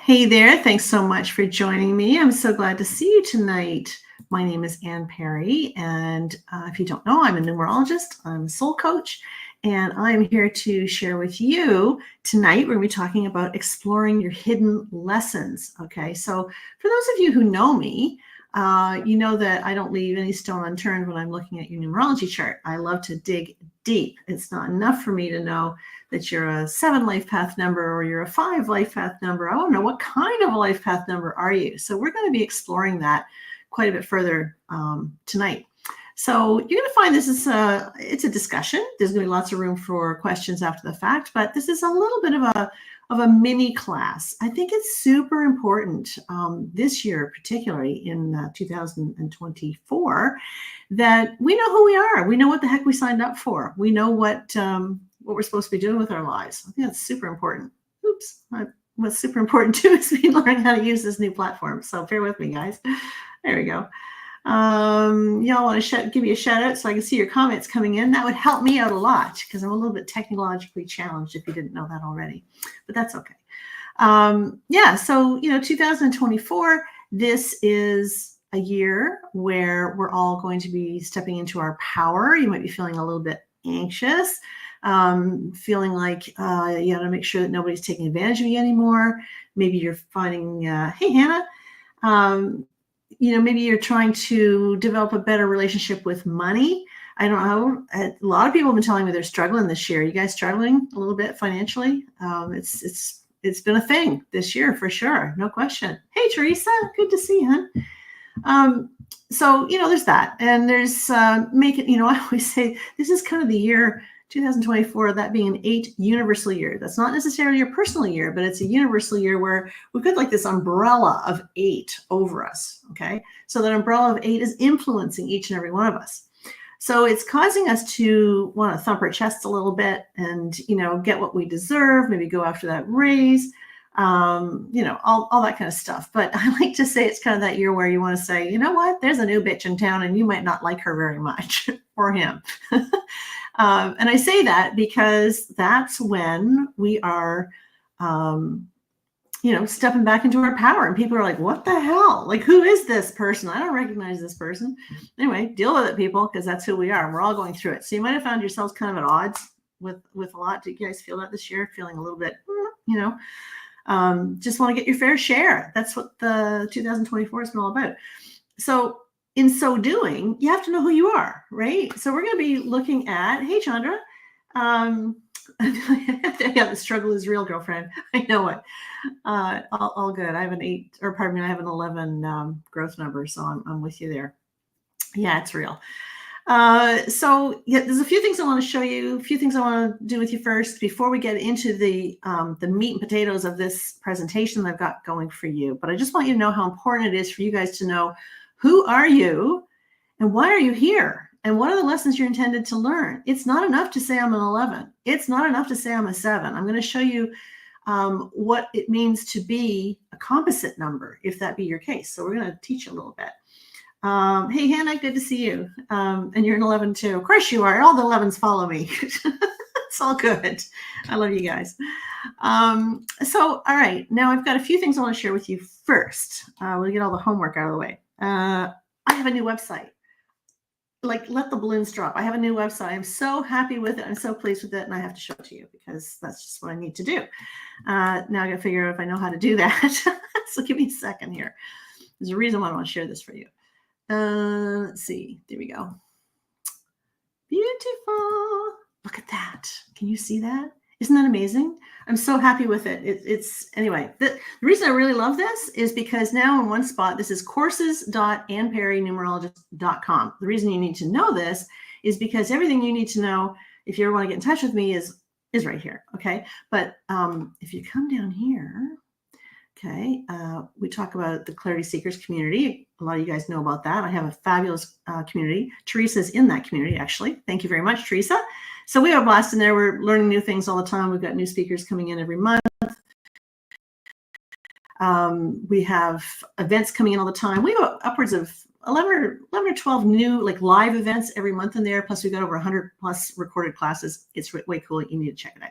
Hey there. Thanks so much for joining me. I'm so glad to see you tonight. My name is Ann Perry, and if you don't know, I'm a numerologist, I'm a soul coach, and I'm here to share with you tonight. We're going to be talking about exploring your hidden lessons. Okay, so for those of you who know me, you know that I don't leave any stone unturned when I'm looking at your numerology chart. I love to dig deep. It's not enough for me to know that you're a 7 life path number or you're a 5 life path number. I want to know, what kind of a life path number are you? So we're going to be exploring that quite a bit further tonight. So you're going to find this is it's a discussion. There's going to be lots of room for questions after the fact, but this is a little bit of a mini class. I think it's super important this year, particularly in 2024, that we know who we are. We know what the heck we signed up for. We know what we're supposed to be doing with our lives. I think that's super important. Oops. What's super important too is we learn how to use this new platform. So bear with me, guys. There we go. Y'all want to give me a shout out so I can see your comments coming in? That would help me out a lot because I'm a little bit technologically challenged if you didn't know that already, but that's okay. Yeah, so 2024, this is a year where we're all going to be stepping into our power. You might be feeling a little bit anxious, feeling like you got to make sure that nobody's taking advantage of you anymore. Maybe you're finding, hey, Hannah, maybe you're trying to develop a better relationship with money. I don't know. A lot of people have been telling me they're struggling this year. You guys struggling a little bit financially? It's been a thing this year for sure. No question. Hey, Teresa, good to see you, hon. So, there's that. And there's I always say this is kind of the year 2024, that being an 8 universal year. That's not necessarily your personal year, but it's a universal year where we've got like this umbrella of 8 over us. Okay. So that umbrella of 8 is influencing each and every one of us. So it's causing us to want to thump our chests a little bit and, get what we deserve, maybe go after that raise, all that kind of stuff. But I like to say it's kind of that year where you want to say, you know what, there's a new bitch in town and you might not like her very much or him. And I say that because that's when we are, stepping back into our power, and people are like, what the hell? Like, who is this person? I don't recognize this person. Anyway, deal with it, people, because that's who we are. We're all going through it. So you might have found yourselves kind of at odds with a lot. Do you guys feel that this year? Feeling a little bit, just want to get your fair share. That's what the 2024 has been all about. So in so doing, you have to know who you are, right? So we're going to be looking at, hey, Chandra, yeah, the struggle is real, girlfriend. I know it. All good. I have I have an 11 growth number, so I'm with you there. Yeah, it's real. So yeah, there's a few things I want to show you, a few things I want to do with you first before we get into the meat and potatoes of this presentation that I've got going for you. But I just want you to know how important it is for you guys to know, who are you and why are you here? And what are the lessons you're intended to learn? It's not enough to say I'm an 11. It's not enough to say I'm a 7. I'm going to show you what it means to be a composite number, if that be your case. So we're going to teach you a little bit. Hey, Hannah, good to see you. And you're an 11 too. Of course you are. All the 11s follow me. It's all good. I love you guys. So, all right. Now I've got a few things I want to share with you first. We'll get all the homework out of the way. I have a new website. Like, let the balloons drop. I have a new website. I'm so happy with it. I'm so pleased with it. And I have to show it to you because that's just what I need to do. Now I got to figure out if I know how to do that. So give me a second here. There's a reason why I want to share this for you. Let's see. There we go. Beautiful. Look at that. Can you see that? Isn't that amazing? I'm so happy with it. It's anyway, the reason I really love this is because now in one spot, this is courses.annperrynumerologist.com. The reason you need to know this is because everything you need to know if you ever want to get in touch with me is right here. Okay. But if you come down here, okay, we talk about the Clarity Seekers community. A lot of you guys know about that. I have a fabulous community. Teresa's in that community, actually. Thank you very much, Teresa. So we have a blast in there. We're learning new things all the time. We've got new speakers coming in every month. We have events coming in all the time. We have upwards of 11 or 12 new live events every month in there. Plus we've got over 100 plus recorded classes. It's way cool. You need to check it out.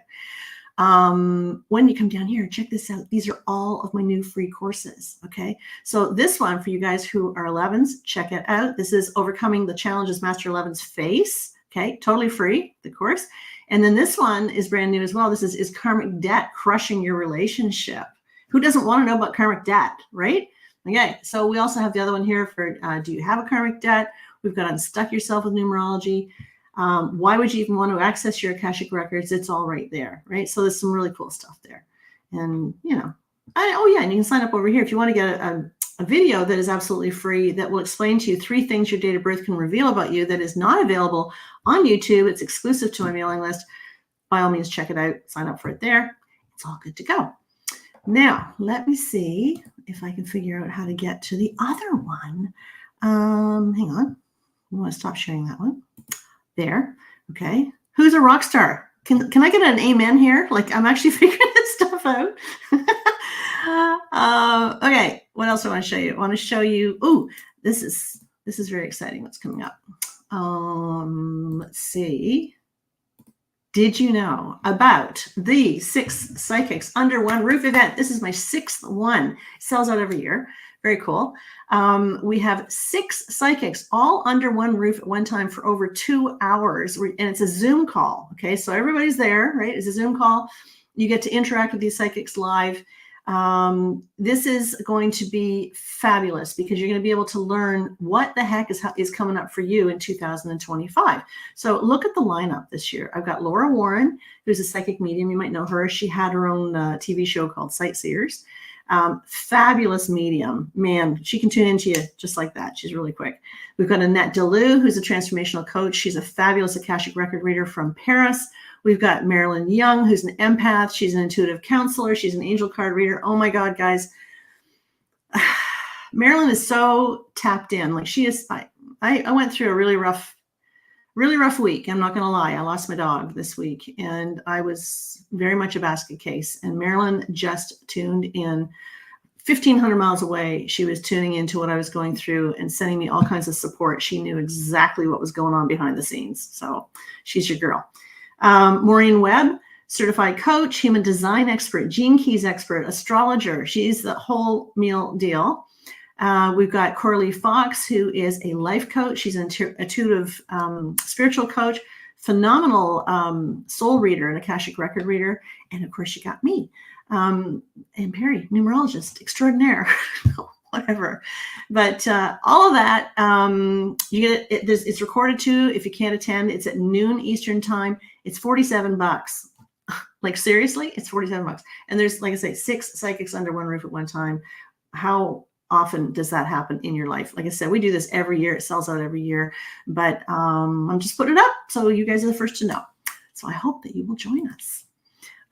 When you come down here, check this out. These are all of my new free courses. Okay. So this one for you guys who are 11s, check it out. This is Overcoming the Challenges Master 11s Face. Okay. Totally free, the course. And then this one is brand new as well. This is Karmic Debt Crushing Your Relationship. Who doesn't want to know about karmic debt, right? Okay. So we also have the other one here for, do you have a karmic debt? We've got Unstuck Yourself with Numerology. Why would you even want to access your Akashic records? It's all right there, right? So there's some really cool stuff there. And, you know, and you can sign up over here if you want to get a video that is absolutely free that will explain to you 3 things your date of birth can reveal about you that is not available on YouTube. It's exclusive to my mailing list. By all means, check it out. Sign up for it there. It's all good to go. Now, let me see if I can figure out how to get to the other one. Hang on. I want to stop sharing that one. There. Okay. Who's a rock star? Can I get an amen here? Like, I'm actually figuring this stuff out. Okay. What else do I want to show you? I want to show you. Oh, this is very exciting. What's coming up? Let's see. Did you know about the 6 Psychics Under One Roof event? This is my 6th one. It sells out every year. Very cool. We have 6 psychics all under one roof at one time for over 2 hours. And it's a Zoom call. Okay. So everybody's there, right? It's a Zoom call. You get to interact with these psychics live. This is going to be fabulous because you're going to be able to learn what the heck is coming up for you in 2025. So look at the lineup this year. I've got Laura Warren, who's a psychic medium. You might know her. She had her own TV show called Sightseers. Fabulous medium. Man, she can tune into you just like that. She's really quick. We've got Annette Deleu, who's a transformational coach. She's a fabulous Akashic record reader from Paris. We've got Marilyn Young, who's an empath. She's an intuitive counselor. She's an angel card reader. Oh my God, guys. Marilyn is so tapped in. Like she is, I went through a really rough week. I'm not going to lie. I lost my dog this week and I was very much a basket case. And Marilyn just tuned in 1,500 miles away. She was tuning into what I was going through and sending me all kinds of support. She knew exactly what was going on behind the scenes. So she's your girl. Maureen Webb, certified coach, human design expert, gene keys expert, astrologer. She's the whole meal deal. We've got Coralie Fox, who is a life coach. She's an intuitive spiritual coach, phenomenal soul reader and Akashic record reader. And of course, you got me, and Perry, numerologist extraordinaire, whatever. But all of that, you get it. It's recorded too. If you can't attend, it's at noon Eastern time. It's $47. Like seriously, it's $47. And there's, like I say, 6 psychics under one roof at one time. How often does that happen in your life? Like I said, we do this every year. It sells out every year, but I'm just putting it up so you guys are the first to know. So I hope that you will join us.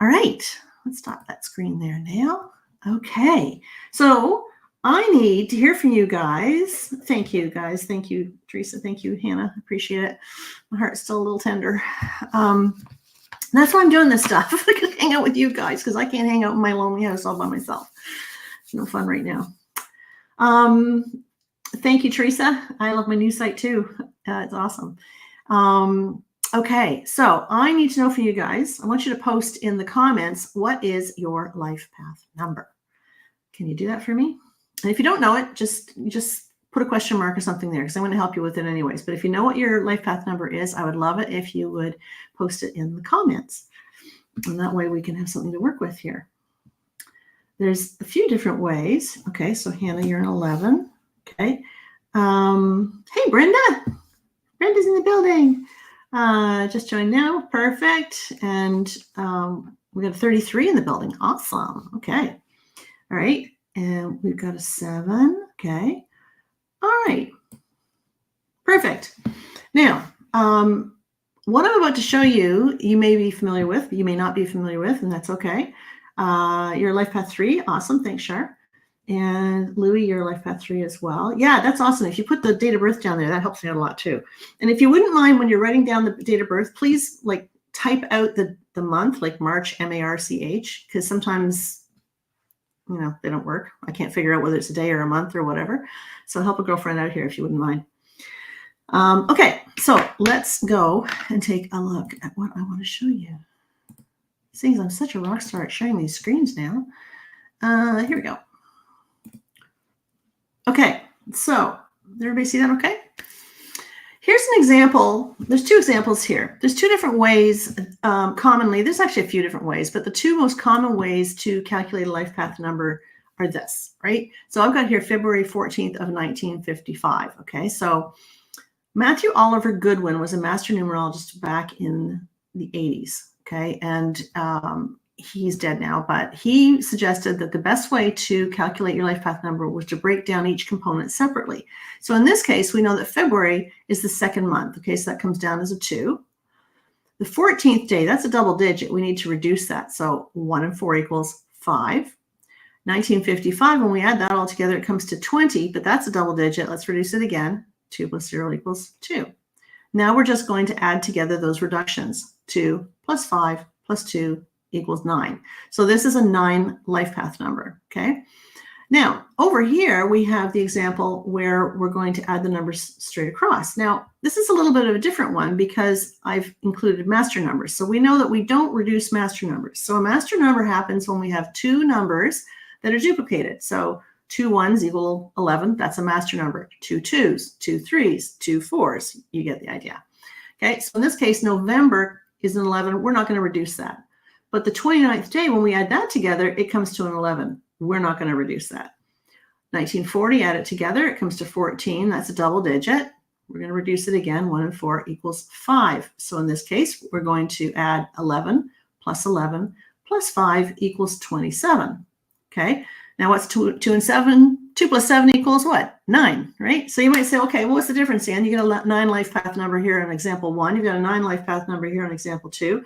All right, let's stop that screen there now. Okay, so I need to hear from you guys. Thank you, guys. Thank you, Teresa. Thank you, Hannah. Appreciate it. My heart's still a little tender. That's why I'm doing this stuff. I can hang out with you guys because I can't hang out in my lonely house all by myself. It's no fun right now. Thank you, Teresa. I love my new site too. It's awesome. Okay, so I need to know from you guys. I want you to post in the comments, what is your life path number? Can you do that for me? And if you don't know it, just put a question mark or something there because I want to help you with it anyways. But if you know what your life path number is, I would love it if you would post it in the comments. And that way we can have something to work with here. There's a few different ways. Okay, so Hannah, you're an 11. Okay. Hey, Brenda. Brenda's in the building. Just joined now. Perfect. And we got a 33 in the building. Awesome. Okay. All right. And we've got a 7. Okay. All right. Perfect. Now, what I'm about to show you, you may be familiar with, you may not be familiar with, and that's okay. Your life path 3. Awesome. Thanks, Shar. And Louie, your life path 3 as well. Yeah, that's awesome. If you put the date of birth down there, that helps me out a lot too. And if you wouldn't mind when you're writing down the date of birth, please like type out the month, like March, M-A-R-C-H, because sometimes, you know, they don't work. I can't figure out whether it's a day or a month or whatever. So help a girlfriend out here if you wouldn't mind. Okay, so let's go and take a look at what I want to show you. Seeing as I'm such a rock star at sharing these screens now. Here we go. Okay, so did everybody see that okay? Here's an example. There's two examples here. There's two different ways commonly. There's actually a few different ways, but the two most common ways to calculate a life path number are this, right? So I've got here February 14th of 1955. Okay, so Matthew Oliver Goodwin was a master numerologist back in the 80s. Okay, and he's dead now, but he suggested that the best way to calculate your life path number was to break down each component separately. So in this case, we know that February is the second month. Okay, so that comes down as a 2. The 14th day, that's a double digit. We need to reduce that. So 1 and 4 equals 5. 1955, when we add that all together, it comes to 20, but that's a double digit. Let's reduce it again. 2 plus 0 equals 2. Now we're just going to add together those reductions. 2 plus 5 plus 2 equals 9. So this is a 9 life path number, okay? Now, over here, we have the example where we're going to add the numbers straight across. Now, this is a little bit of a different one because I've included master numbers. So we know that we don't reduce master numbers. So a master number happens when we have two numbers that are duplicated. So 2 1s equal 11, that's a master number. 2 2s, 2 3s, 2 4s, you get the idea. Okay, so in this case, November is an 11. We're not going to reduce that. But the 29th day, when we add that together, it comes to an 11. We're not going to reduce that. 1940, add it together, it comes to 14. That's a double digit. We're going to reduce it again. 1 and 4 equals 5. So in this case, we're going to add 11 plus 5 equals 27. Okay, now what's 2 and 7? 2 plus 7 equals what? 9, right? So you might say, okay, well, what's the difference, Dan? You get a 9 life path number here on example 1. You've got a 9 life path number here on example 2.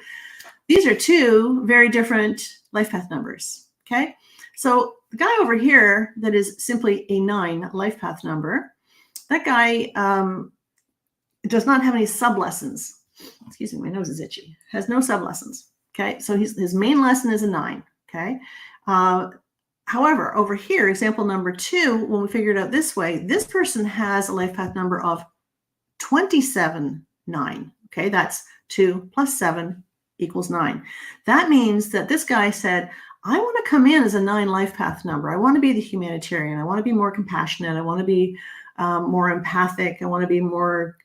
These are two very different life path numbers, okay? So the guy over here that is simply a 9 life path number, that guy does not have any sub-lessons. Excuse me, my nose is itchy. Has no sub-lessons, okay? So his main lesson is a 9, okay? However, over here, example number 2, when we figure it out this way, this person has a life path number of 27, 9, okay? That's 2 plus 7 equals 9. That means that this guy said, I want to come in as a 9 life path number. I want to be the humanitarian. I want to be more compassionate. I want to be more empathic. I want to be more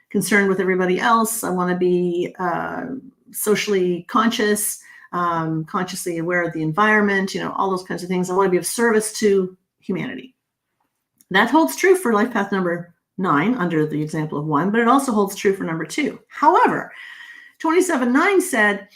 concerned with everybody else. I want to be socially conscious, consciously aware of the environment, all those kinds of things. I want to be of service to humanity. That holds true for life path number 9 under the example of 1, but it also holds true for number 2. However, 27-9 said,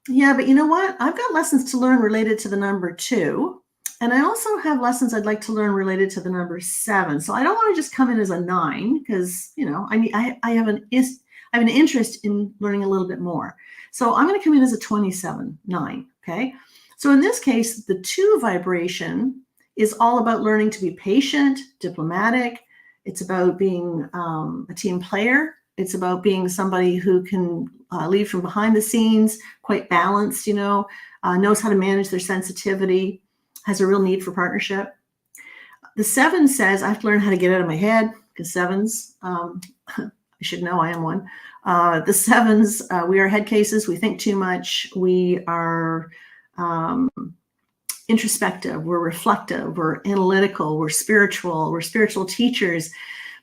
yeah, but you know what? I've got lessons to learn related to the number 2. And I also have lessons I'd like to learn related to the number 7. So I don't want to just come in as a 9 because, I have an interest in learning a little bit more. So I'm going to come in as a 27-9, okay? So in this case, the 2 vibration is all about learning to be patient, diplomatic. It's about being a team player. It's about being somebody who can lead from behind the scenes, quite balanced, knows how to manage their sensitivity, has a real need for partnership. The 7 says, I have to learn how to get out of my head, because 7s, I should know I am one. The 7s, we are head cases. We think too much. We are introspective. We're reflective. We're analytical. We're spiritual. We're spiritual teachers.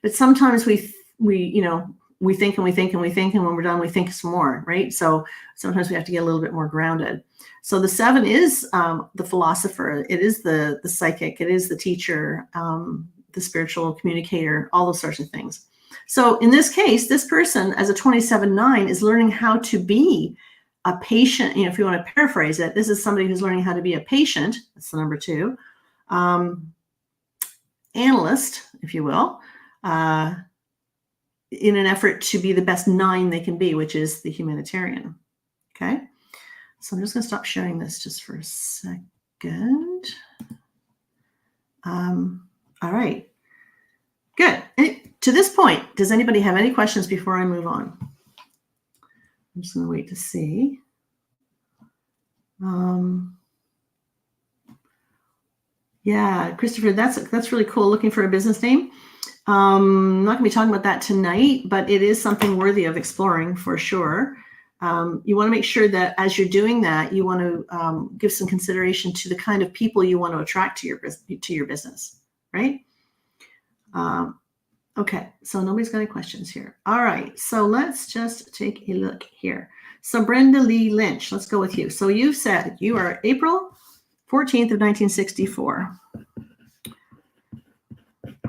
But sometimes we think and we think and we think, and when we're done, we think some more, right? So sometimes we have to get a little bit more grounded. So the 7 is the philosopher. It is the psychic. It is the teacher, the spiritual communicator, all those sorts of things. So in this case, this person as a 27-9 is learning how to be a patient. If you want to paraphrase it, this is somebody who's learning how to be a patient. That's the number 2. Analyst, if you will, in an effort to be the best 9 they can be, which is the humanitarian. Okay. So I'm just going to stop sharing this just for a second. All right. Good. To this point, does anybody have any questions before I move on? I'm just going to wait to see. Yeah, Christopher, that's really cool. Looking for a business name. I'm not going to be talking about that tonight, but it is something worthy of exploring for sure. You want to make sure that as you're doing that, you want to give some consideration to the kind of people you want to attract to your business, right? Okay, so nobody's got any questions here. All right, so let's just take a look here. So Brenda Lee Lynch, let's go with you. So you said you are April 14th of 1964.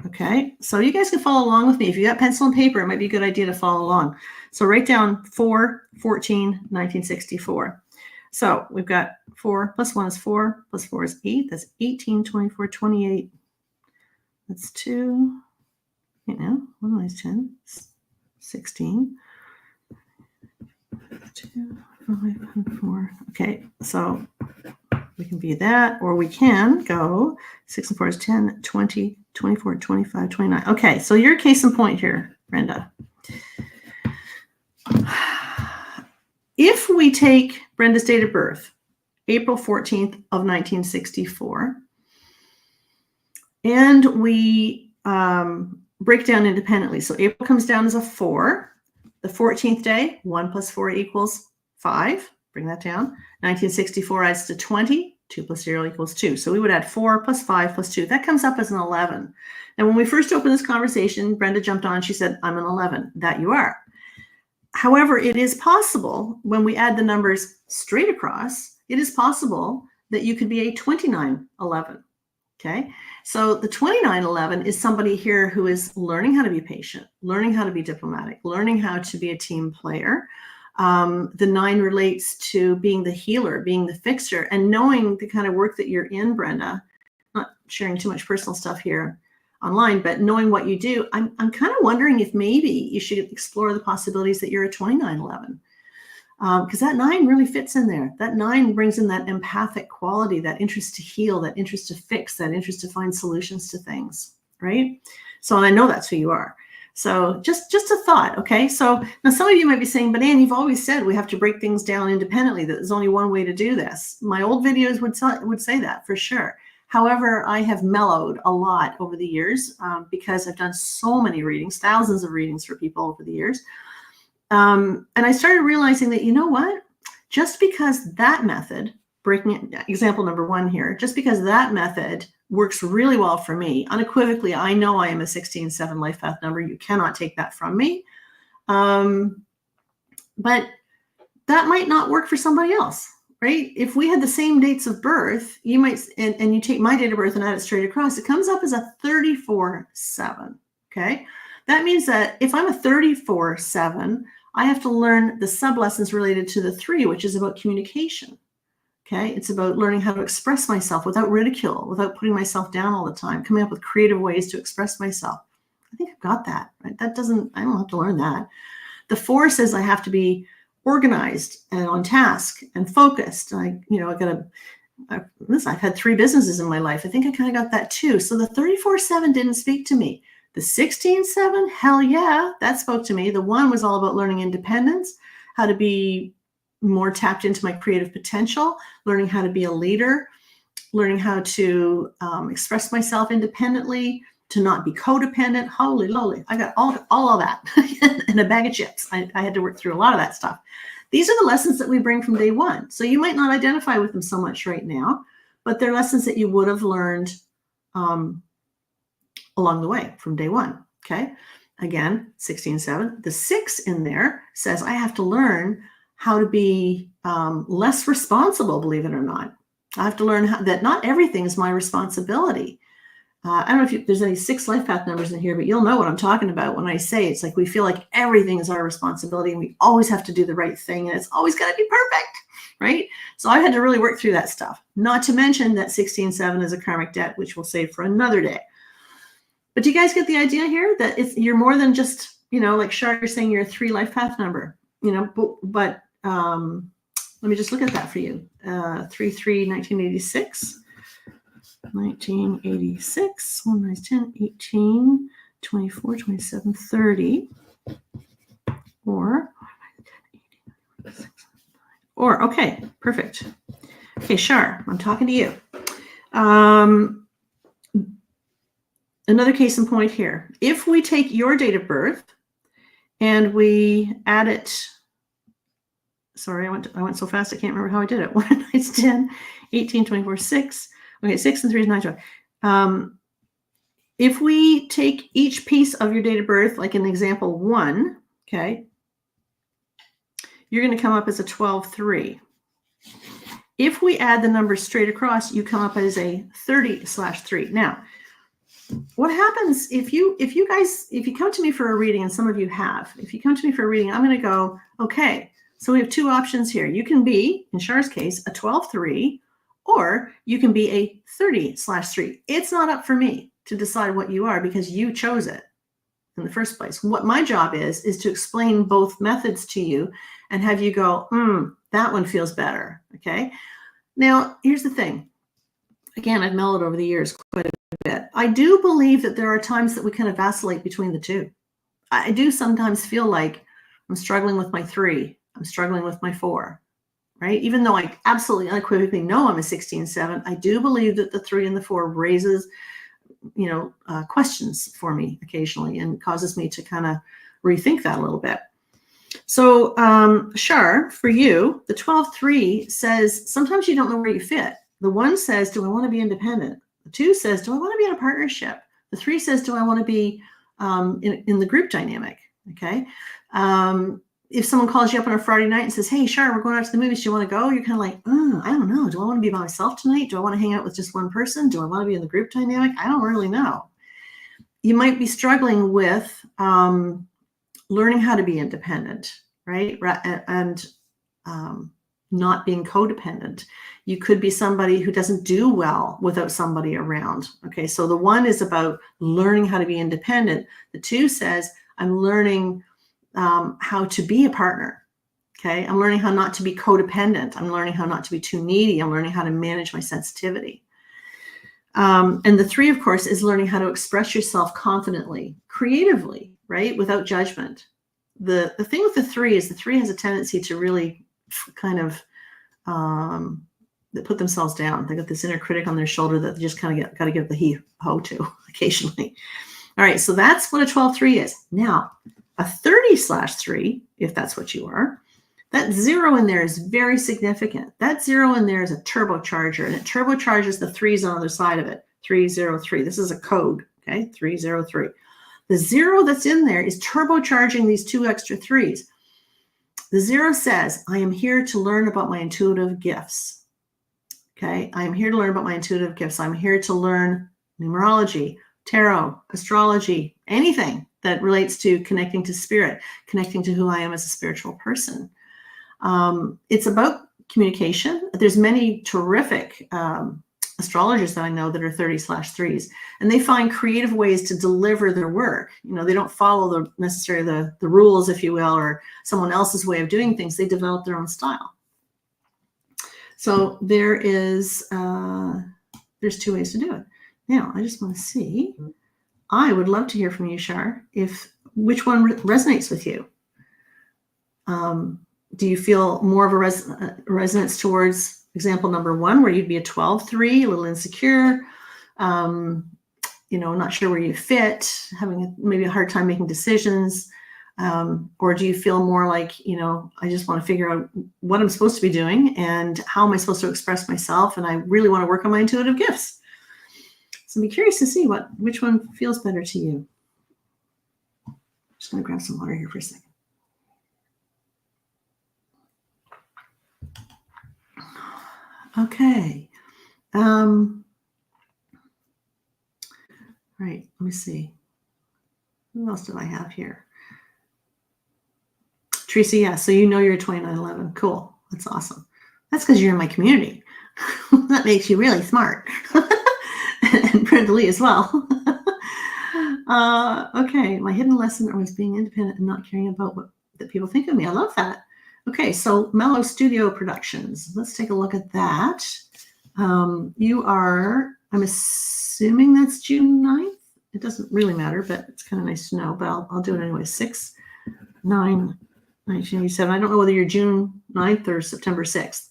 Okay, so you guys can follow along with me. If you got pencil and paper, it might be a good idea to follow along. So write down 4/14/1964. So we've got 4 plus 1 is 4, plus 4 is 8. That's 18, 24, 28. That's 2. Right now, 1 is 10, 16. 2, 5, and 4. Okay, so we can be that, or we can go 6 and 4 is 10, 20, 24, 25, 29. Okay, so your case in point here, Brenda. If we take Brenda's date of birth, April 14th of 1964, and we break down independently. So April comes down as a 4. The 14th day, 1 plus 4 equals 5. Bring that down. 1964 adds to 20. 2 plus 0 equals 2. So we would add 4 plus 5 plus 2. That comes up as an 11. And when we first opened this conversation, Brenda jumped on. She said, I'm an 11. That you are. However, it is possible when we add the numbers straight across, it is possible that you could be a 2911. Okay. So the 2911 is somebody here who is learning how to be patient, learning how to be diplomatic, learning how to be a team player. The 9 relates to being the healer, being the fixer, and knowing the kind of work that you're in, Brenda. Not sharing too much personal stuff here online, but knowing what you do, I'm kind of wondering if maybe you should explore the possibilities that you're a 2911. Because that 9 really fits in there. That 9 brings in that empathic quality, that interest to heal, that interest to fix, that interest to find solutions to things, right? So, and I know that's who you are. So just a thought, okay? So now some of you might be saying, but Ann, you've always said we have to break things down independently, that there's only one way to do this. My old videos would say that for sure. However, I have mellowed a lot over the years because I've done so many readings, thousands of readings for people over the years. And I started realizing that, you know what, just because that method, breaking it, example number 1 here, just because that method works really well for me, unequivocally, I know I am a 16/7 life path number. You cannot take that from me. But that might not work for somebody else, right? If we had the same dates of birth, you might, and you take my date of birth and add it straight across, it comes up as a 34/7, okay? That means that if I'm a 34/7, I have to learn the sub-lessons related to the 3, which is about communication. Okay, it's about learning how to express myself without ridicule, without putting myself down all the time, coming up with creative ways to express myself. I think I've got that, right? I don't have to learn that. The 4 says I have to be organized and on task and focused. I've had 3 businesses in my life. I think I kind of got that too. So the 34/7 didn't speak to me. The 16/7, hell yeah, that spoke to me. The 1 was all about learning independence, how to be more tapped into my creative potential, learning how to be a leader, learning how to express myself independently, to not be codependent. Holy moly, I got all of that in a bag of chips. I had to work through a lot of that stuff. These are the lessons that we bring from day 1. So you might not identify with them so much right now, but they're lessons that you would have learned along the way from day 1. Okay. Again, 16/7. The 6 in there says I have to learn how to be less responsible, believe it or not. I have to learn that not everything is my responsibility. I don't know if there's any 6 life path numbers in here, but you'll know what I'm talking about when I say it's like we feel like everything is our responsibility and we always have to do the right thing and it's always got to be perfect, right? So I had to really work through that stuff. Not to mention that 16/7 is a karmic debt, which we'll save for another day. But do you guys get the idea here that you're more than just, like Shar, you're saying you're a 3 life path number, but let me just look at that for you. 3/3/1986. 1986, 1, 9, 10, 18, 24, 27, 30. Or, okay, perfect. Okay, Shar, I'm talking to you. Another case in point here. If we take your date of birth and we add it sorry, I went so fast, I can't remember how I did it. 1 and 9 is 10, 18, 24, 6. Okay, 6 and 3 is 9, 12. If we take each piece of your date of birth, like in example 1, okay, you're going to come up as a 12-3. If we add the numbers straight across, you come up as a 30/3. Now, what happens if you come to me for a reading, and some of you have, if you come to me for a reading, I'm going to go, okay, so we have two options here. You can be, in Char's case, a 12-3, or you can be a 30/3. It's not up for me to decide what you are because you chose it in the first place. What my job is to explain both methods to you and have you go, that one feels better, okay? Now, here's the thing. Again, I've mellowed over the years quite a bit. I do believe that there are times that we kind of vacillate between the two. I do sometimes feel like I'm struggling with my 3. I'm struggling with my 4, right? Even though I absolutely unequivocally know I'm a 16/7, I do believe that the 3 and the 4 raises, questions for me occasionally and causes me to kind of rethink that a little bit. So, Char, for you, the 12-3 says sometimes you don't know where you fit. The 1 says, do I want to be independent? The 2 says, do I want to be in a partnership? The 3 says, do I want to be in the group dynamic? Okay. If someone calls you up on a Friday night and says, hey, Char, we're going out to the movies, do you want to go? You're kind of like, I don't know. Do I want to be by myself tonight? Do I want to hang out with just one person? Do I want to be in the group dynamic? I don't really know. You might be struggling with learning how to be independent, right? And not being codependent. You could be somebody who doesn't do well without somebody around. Okay, so the 1 is about learning how to be independent. The 2 says, I'm learning how to be a partner. Okay, I'm learning how not to be codependent. I'm learning how not to be too needy. I'm learning how to manage my sensitivity. And the 3, of course, is learning how to express yourself confidently, creatively, right? Without judgment. The thing with the 3 is the 3 has a tendency to really kind of they put themselves down. They got this inner critic on their shoulder that they just kind of got to give the he-ho to occasionally. All right, so that's what a 12-3 is. Now, a 30/3, if that's what you are, that 0 in there is very significant. That 0 in there is a turbocharger, and it turbocharges the 3s on the other side of it. 303. This is a code, okay? 303. The 0 that's in there is turbocharging these 2 extra 3s. The 0 says, I am here to learn about my intuitive gifts. Okay, I am here to learn about my intuitive gifts. I'm here to learn numerology, tarot, astrology, anything that relates to connecting to spirit, connecting to who I am as a spiritual person. It's about communication. There's many terrific astrologers that I know that are 30/3s, and they find creative ways to deliver their work. They don't follow necessarily the rules, if you will, or someone else's way of doing things. They develop their own style. So there's 2 ways to do it. Now, I just want to see. I would love to hear from you, Char, which one resonates with you. Do you feel more of a resonance towards example number 1, where you'd be a 12-3, a little insecure, not sure where you fit, having maybe a hard time making decisions? Or do you feel more like, I just want to figure out what I'm supposed to be doing and how am I supposed to express myself, and I really want to work on my intuitive gifts? So I'd be curious to see which one feels better to you. I'm just going to grab some water here for a second. Okay. Right. Let me see. Who else did I have here? Teresa, yeah. So you're a 2911. Cool. That's awesome. That's because you're in my community. That makes you really smart. And Brenda as well. Okay. My hidden lesson was being independent and not caring about what that people think of me. I love that. Okay. So Mellow Studio Productions. Let's take a look at that. I'm assuming that's June 9th. It doesn't really matter, but it's kind of nice to know, but I'll do it anyway. 6/9/1987. I don't know whether you're June 9th or September 6th.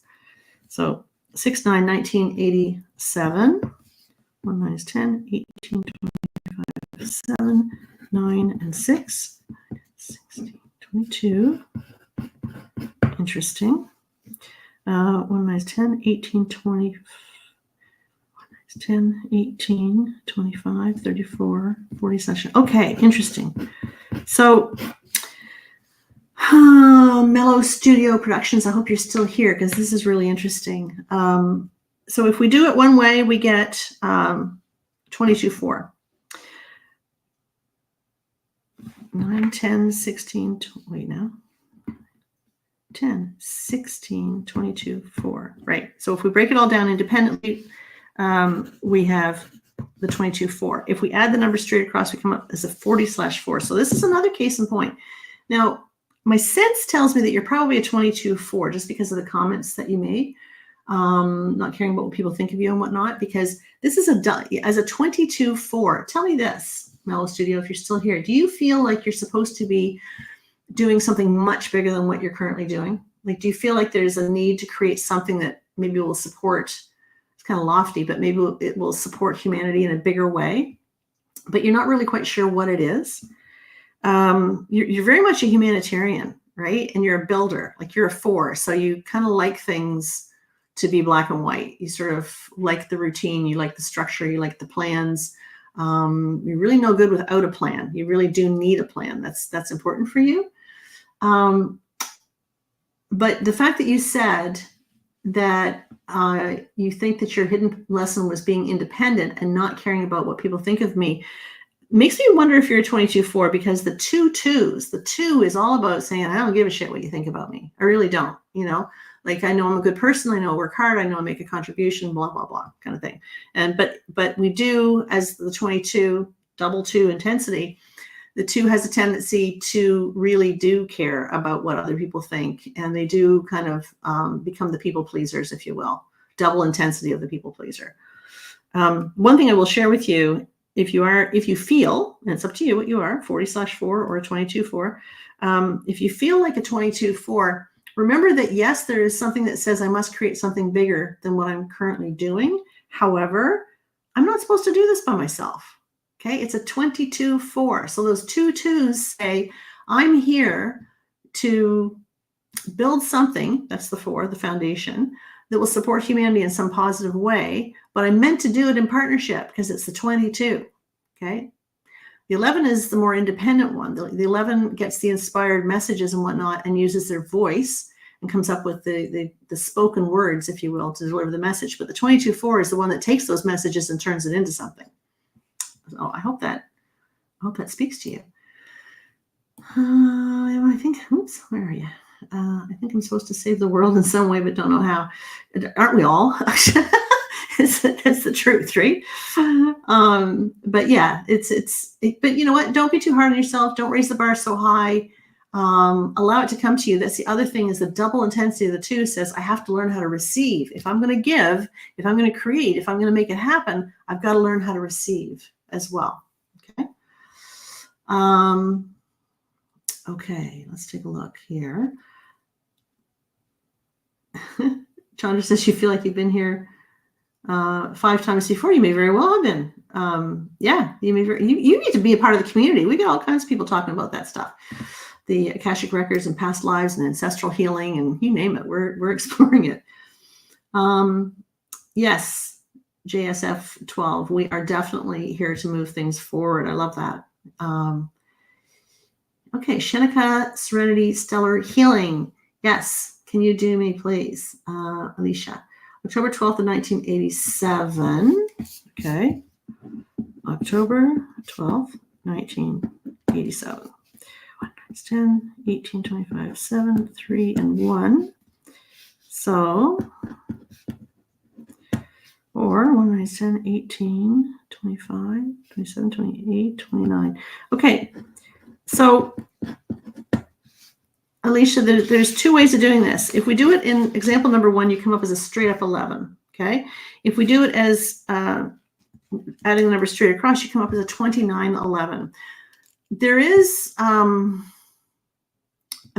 So 6/9/1987. 1 9 is 10, 18, 25, 7, 9, and 6. 16, 22. interesting. 1 minus 10, 18, 20, 10, 18, 25, 34, 40 session. Okay, interesting. So, Mellow Studio Productions, I hope you're still here because this is really interesting. So if we do it one way, we get 22-4. 9, 10, 16, wait now. 10, 16, 22, 4. Right. So if we break it all down independently, we have the 22-4. If we add the numbers straight across, we come up as a 40/4. So this is another case in point. Now, my sense tells me that you're probably a 22-4 just because of the comments that you made, not caring about what people think of you and whatnot, because this is as a 22-4. Tell me this, Mellow Studio, if you're still here, do you feel like you're supposed to be doing something much bigger than what you're currently doing? Like, do you feel like there's a need to create something that maybe will support, it's kind of lofty, but maybe it will support humanity in a bigger way, but you're not really quite sure what it is? You're very much a humanitarian, right? And you're a builder, like you're a 4. So you kind of like things to be black and white. You sort of like the routine, you like the structure, you like the plans. You're really no good without a plan. You really do need a plan. That's important for you. But the fact that you said that you think that your hidden lesson was being independent and not caring about what people think of me makes me wonder if you're a 22-4, because the 2 is all about saying, I don't give a shit what you think about me. I really don't, like, I know I'm a good person. I know I work hard. I know I make a contribution, blah, blah, blah kind of thing. And, but we do, as the 22, double 2 intensity, the 2 has a tendency to really do care about what other people think. And they do kind of become the people pleasers, if you will, double intensity of the people pleaser. One thing I will share with you, if you feel, and it's up to you what you are, 40/4 or a 22-4, if you feel like a 22-4, remember that, yes, there is something that says I must create something bigger than what I'm currently doing. However, I'm not supposed to do this by myself. Okay, it's a 22-4. So those 2 2s say, I'm here to build something, that's the 4, the foundation, that will support humanity in some positive way, but I meant to do it in partnership because it's the 22, okay? The 11 is the more independent one. The 11 gets the inspired messages and whatnot and uses their voice and comes up with the spoken words, if you will, to deliver the message. But the 22-4 is the one that takes those messages and turns it into something. So I hope that speaks to you. I think, oops, where are you? I think I'm supposed to save the world in some way, but don't know how. Aren't we all? That's the truth, right? But yeah, but you know what? Don't be too hard on yourself. Don't raise the bar so high. Allow it to come to you. That's the other thing, is the double intensity of the 2 says, I have to learn how to receive. If I'm going to give, if I'm going to create, if I'm going to make it happen, I've got to learn how to receive as well. Okay. Okay, let's take a look here. Chandra says you feel like you've been here 5 times before. You may very well have been. Yeah, you need to be a part of the community. We got all kinds of people talking about that stuff. The Akashic records and past lives and ancestral healing and you name it. We're exploring it. Yes, JSF 12. We are definitely here to move things forward. I love that. Okay, Shenika Serenity Stellar Healing. Yes. Can you do me, please, Alicia? October 12th of 1987. Okay. October 12th, 1987. 1 times 10, 18, 25, 7, 3, and 1. So, or 1 times 10, 18, 25, 27, 28, 29. Okay. So, Alicia, there's 2 ways of doing this. If we do it in example number 1, you come up as a straight up 11. Okay. If we do it as adding the number straight across, you come up as a 29-11. There is, I've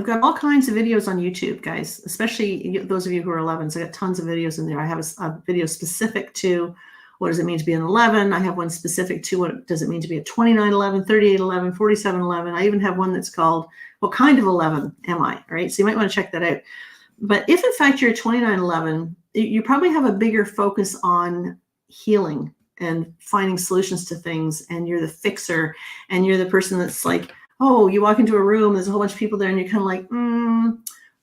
got all kinds of videos on YouTube, guys, especially those of you who are 11s. I got tons of videos in there. I have a video specific to what does it mean to be an 11. I have one specific to what does it mean to be a 29-11, 38-11, 47-11. I even have one that's called what kind of 11 am I, right? So you might want to check that out. But if in fact you're 2911, you probably have a bigger focus on healing and finding solutions to things, and you're the fixer, and you're the person that's like, oh, you walk into a room, there's a whole bunch of people there, and you're kind of like,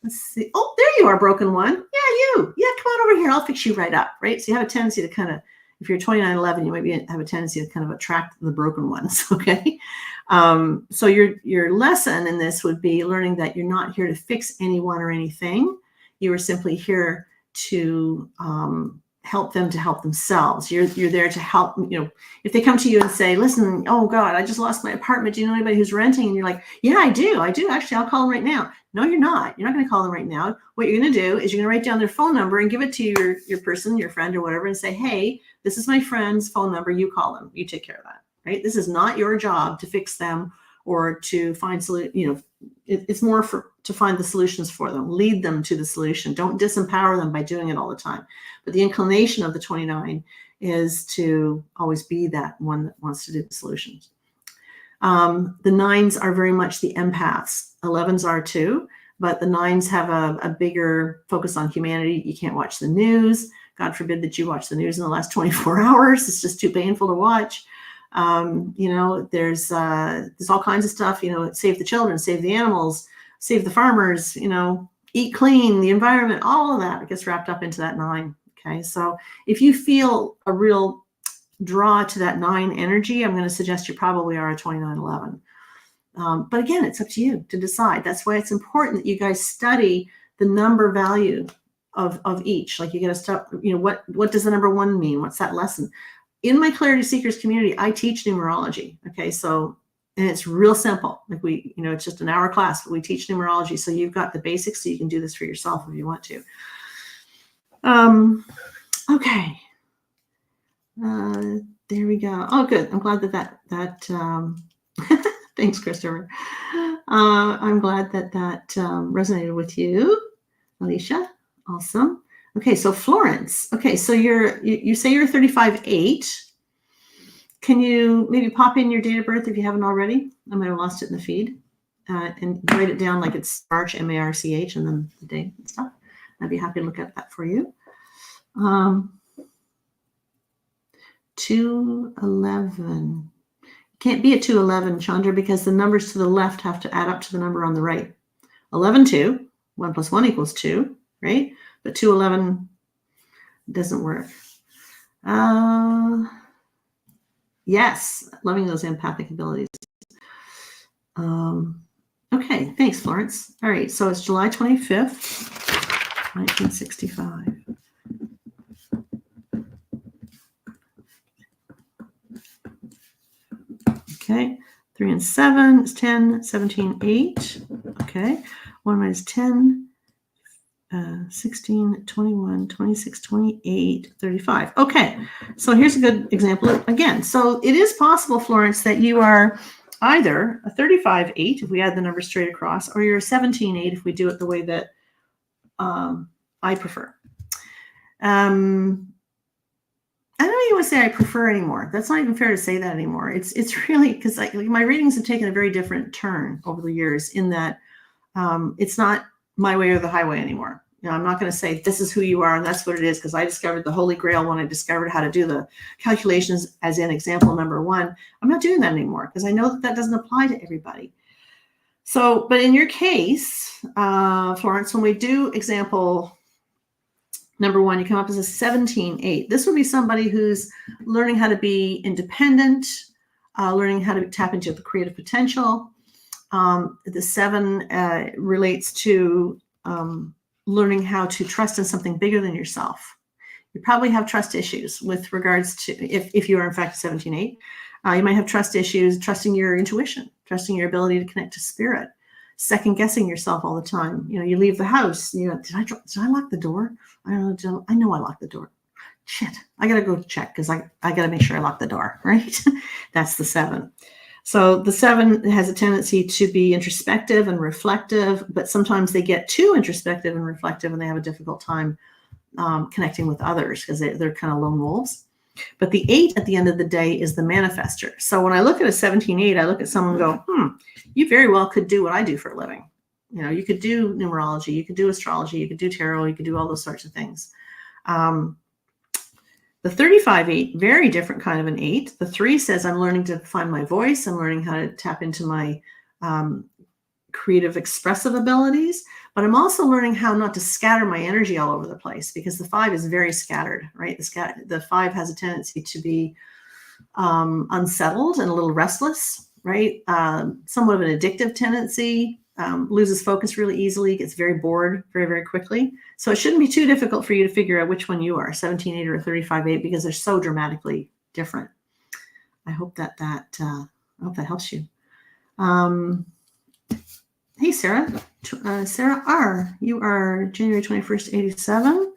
let's see. Oh, there you are, broken one. Yeah, you. Yeah, come on over here. I'll fix you right up, right? So you have a tendency to kind of, if you're 2911, you might have a tendency to kind of attract the broken ones, okay? So your lesson in this would be learning that you're not here to fix anyone or anything. You are simply here to help them to help themselves. You're there to help, if they come to you and say, listen, oh God, I just lost my apartment. Do you know anybody who's renting? And you're like, yeah, I do. Actually, I'll call them right now. No, you're not. You're not going to call them right now. What you're going to do is you're going to write down their phone number and give it to your person, your friend or whatever, and say, hey, this is my friend's phone number. You call them. You take care of that, right? This is not your job to fix them or to find it's more to find the solutions for them, lead them to the solution. Don't disempower them by doing it all the time. But the inclination of the 29 is to always be that one that wants to do the solutions. The 9s are very much the empaths. 11s are too, but the 9s have a bigger focus on humanity. You can't watch the news. God forbid that you watch the news in the last 24 hours. It's just too painful to watch. There's all kinds of stuff, save the children, save the animals, save the farmers, eat clean, the environment, all of that gets wrapped up into that 9. Okay. So if you feel a real draw to that 9 energy, I'm going to suggest you probably are a 2911. But again, it's up to you to decide. That's why it's important that you guys study the number value of each. Like you got to start, what does the number 1 mean? What's that lesson? In my Clarity Seekers community, I teach numerology. Okay, so, and it's real simple. Like it's just an hour class, but we teach numerology. So you've got the basics, so you can do this for yourself if you want to. Okay. There we go. Oh, good. I'm glad that thanks, Christopher. I'm glad that resonated with you, Alicia. Awesome. Okay, so Florence. Okay, so you say you're 35-8. Can you maybe pop in your date of birth if you haven't already? I might have lost it in the feed. And write it down like it's March, March, and then the date and stuff. I'd be happy to look at that for you. 211. Can't be a 211, Chandra, because the numbers to the left have to add up to the number on the right. 11, 2. 1 plus 1 equals 2, right? But 211 doesn't work. Yes, loving those empathic abilities. Okay, thanks, Florence. All right, so it's July 25th, 1965. Okay, 3 and 7 is 10, 17, 8. Okay, 1 minus 10. 16, 21, 26, 28, 35. Okay, so here's a good example again. So it is possible, Florence, that you are either a 35-8 if we add the numbers straight across, or you're a 17-8 if we do it the way that I prefer. I don't even want to say I prefer anymore. That's not even fair to say that anymore. It's really because my readings have taken a very different turn over the years in that it's not my way or the highway anymore. I'm not going to say this is who you are and that's what it is because I discovered the Holy Grail when I discovered how to do the calculations as in example number 1. I'm not doing that anymore because I know that doesn't apply to everybody. So, but in your case, Florence, when we do example number 1, you come up as a 17-8. This would be somebody who's learning how to be independent, learning how to tap into the creative potential. The 7 relates to learning how to trust in something bigger than yourself. You probably have trust issues with regards to, if you are in fact a 17-8, you might have trust issues, trusting your intuition, trusting your ability to connect to spirit, second guessing yourself all the time. You leave the house, did I lock the door? I don't know. I know I locked the door. Shit, I got to go check because I got to make sure I lock the door, right? That's the 7. So the 7 has a tendency to be introspective and reflective, but sometimes they get too introspective and reflective and they have a difficult time connecting with others because they're kind of lone wolves. But the 8 at the end of the day is the manifester. So when I look at a 17-8, I look at someone and go, you very well could do what I do for a living. You know, you could do numerology, you could do astrology, you could do tarot, you could do all those sorts of things. The 35-8, very different kind of an 8. The 3 says I'm learning to find my voice. I'm learning how to tap into my creative, expressive abilities. But I'm also learning how not to scatter my energy all over the place, because the 5 is very scattered, right? The 5 has a tendency to be unsettled and a little restless, right? Somewhat of an addictive tendency. Loses focus really easily, gets very bored very, very quickly. So it shouldn't be too difficult for you to figure out which one you are, 17-8 or 35-8, because they're so dramatically different. I hope that helps you. Hey, Sarah. Sarah R., you are January 21st, 87.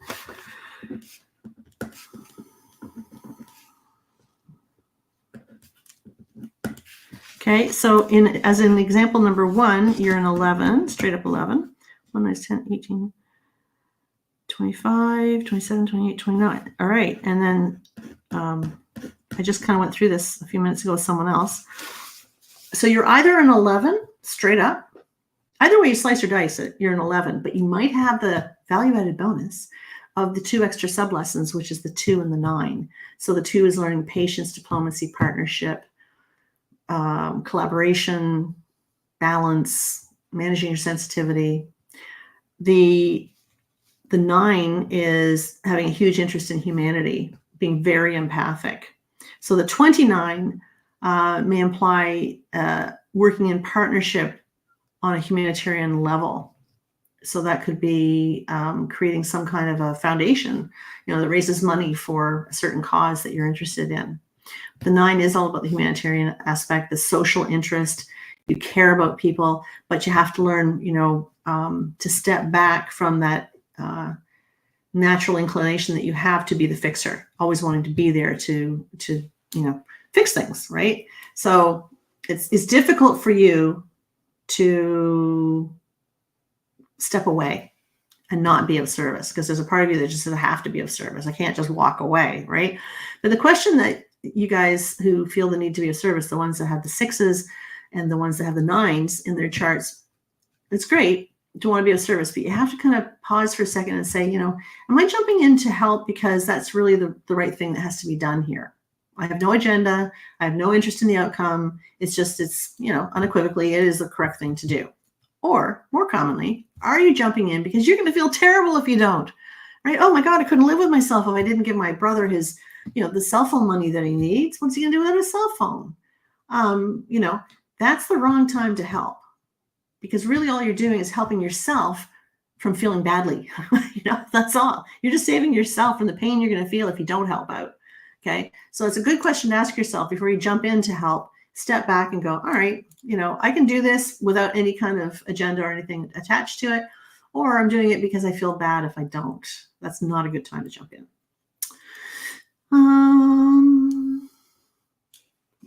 Okay, so as in example number 1, you're an 11, straight up 11. 1, 9, 10, 18, 25, 27, 28, 29. All right, and then I just kind of went through this a few minutes ago with someone else. So you're either an 11, straight up. Either way you slice or dice it, you're an 11, but you might have the value-added bonus of the 2 extra sub-lessons, which is the 2 and the 9. So the 2 is learning patience, diplomacy, partnership, collaboration, balance, managing your sensitivity. The 9 is having a huge interest in humanity, being very empathic. So the 29 may imply working in partnership on a humanitarian level. So that could be creating some kind of a foundation, that raises money for a certain cause that you're interested in. The 9 is all about the humanitarian aspect, the social interest. You care about people, but you have to learn, to step back from that natural inclination that you have to be the fixer, always wanting to be there to fix things, right? So it's difficult for you to step away and not be of service, because there's a part of you that just says, I have to be of service. I can't just walk away, right? But the question that you guys who feel the need to be of service, the ones that have the 6s and the ones that have the 9s in their charts, it's great to want to be of service, but you have to kind of pause for a second and say, am I jumping in to help because that's really the right thing that has to be done here? I have no agenda. I have no interest in the outcome. It's unequivocally, it is the correct thing to do. Or more commonly, are you jumping in because you're going to feel terrible if you don't, right? Oh my God, I couldn't live with myself if I didn't give my brother his, the cell phone money that he needs. What's he going to do without a cell phone? That's the wrong time to help, because really all you're doing is helping yourself from feeling badly. That's all. You're just saving yourself from the pain you're going to feel if you don't help out. Okay. So it's a good question to ask yourself before you jump in to help. Step back and go, all right, I can do this without any kind of agenda or anything attached to it, or I'm doing it because I feel bad if I don't. That's not a good time to jump in.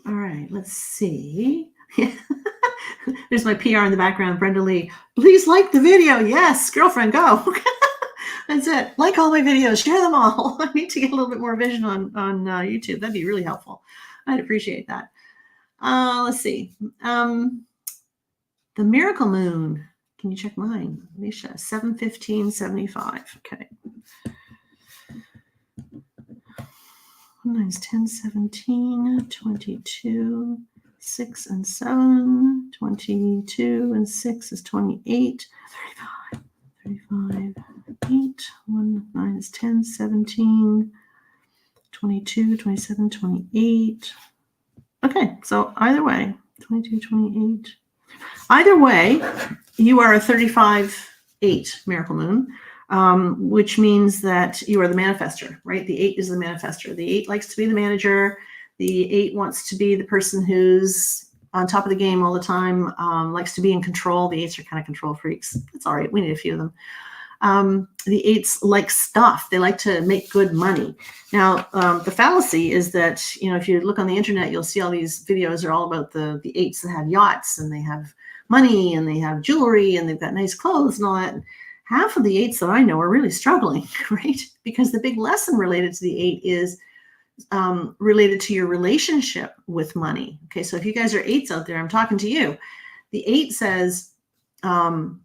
All right, let's see. There's my PR in the background, Brenda Lee. Please like the video. Yes, girlfriend, go. That's it. Like all my videos, share them all. I need to get a little bit more vision on YouTube. That'd be really helpful. I'd appreciate that. Let's see. The Miracle Moon. Can you check mine? Alicia, 7/15/75. Okay. 9 is 10, 17, 22, 6 and 7, 22 and 6 is 28, 35, 8, 1, 9 is 10, 17, 22, 27, 28. Okay, so either way, 22, 28. Either way, you are a 35-8 Miracle Moon, which means that you are the manifester, right? The 8 is the manifester. The 8 likes to be the manager. The 8 wants to be the person who's on top of the game all the time, likes to be in control. The 8s are kind of control freaks. It's all right. We need a few of them. The 8s like stuff. They like to make good money. Now, the fallacy is that, if you look on the internet, you'll see all these videos are all about the 8s that have yachts and they have money and they have jewelry and they've got nice clothes and all that. And half of the 8s that I know are really struggling, right? Because the big lesson related to the 8 is related to your relationship with money. Okay, so if you guys are 8s out there, I'm talking to you. The 8 says, the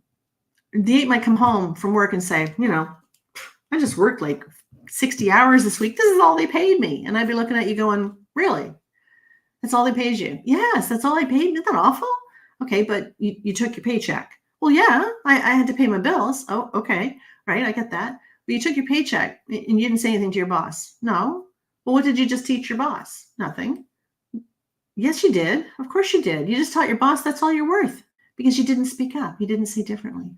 8 might come home from work and say, I just worked like 60 hours this week. This is all they paid me. And I'd be looking at you going, really? That's all they paid you? Yes, that's all I paid. Isn't that awful? Okay, but you took your paycheck. Well, yeah, I had to pay my bills. Oh, okay. Right, I get that. But you took your paycheck and you didn't say anything to your boss. No. Well, what did you just teach your boss? Nothing. Yes, you did. Of course you did. You just taught your boss that's all you're worth because you didn't speak up. You didn't see differently,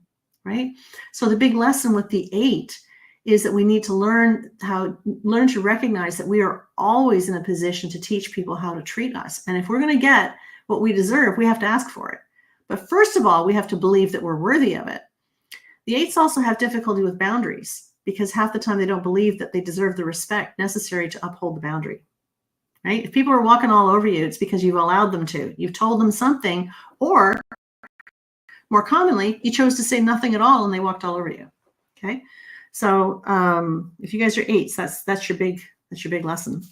right? So the big lesson with the 8 is that we need to learn to recognize that we are always in a position to teach people how to treat us. And if we're going to get what we deserve, we have to ask for it. But first of all, we have to believe that we're worthy of it. The 8s also have difficulty with boundaries because half the time they don't believe that they deserve the respect necessary to uphold the boundary, right? If people are walking all over you, it's because you've allowed them to. You've told them something, or more commonly, you chose to say nothing at all and they walked all over you, okay? So if you guys are 8s, that's your big lesson.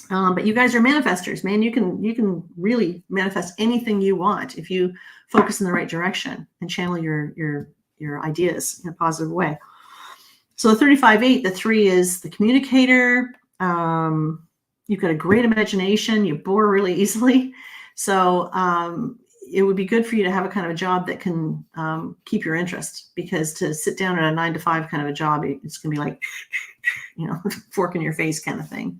But you guys are manifestors, man. You can really manifest anything you want if you focus in the right direction and channel your ideas in a positive way. So the 35-8, the 3 is the communicator. You've got a great imagination. You bore really easily. So it would be good for you to have a kind of a job that can keep your interest, because to sit down at a 9 to 5 kind of a job, it's going to be like, fork in your face kind of thing.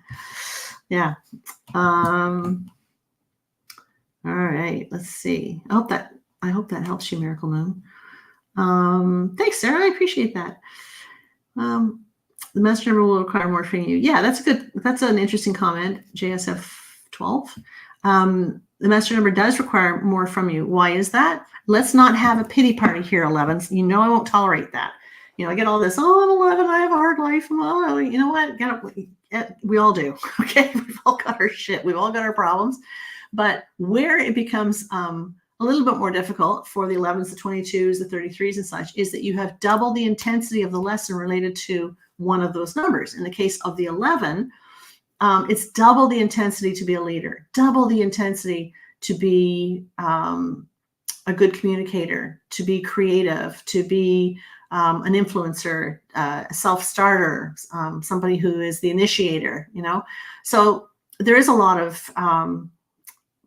Yeah. All right. Let's see. I hope that helps you, Miracle Moon. Thanks, Sarah. I appreciate that. The master number will require more from you. Yeah, that's an interesting comment. JSF 12. The master number does require more from you. Why is that? Let's not have a pity party here, 11s. I won't tolerate that. I get all this, I'm 11, I have a hard life. Oh, you know what? We all do. Okay. We've all got our shit. We've all got our problems. But where it becomes a little bit more difficult for the 11s, the 22s, the 33s and such, is that you have double the intensity of the lesson related to one of those numbers. In the case of the 11, it's double the intensity to be a leader, double the intensity to be a good communicator, to be creative, to be an influencer, a self-starter, somebody who is the initiator, So there is a lot of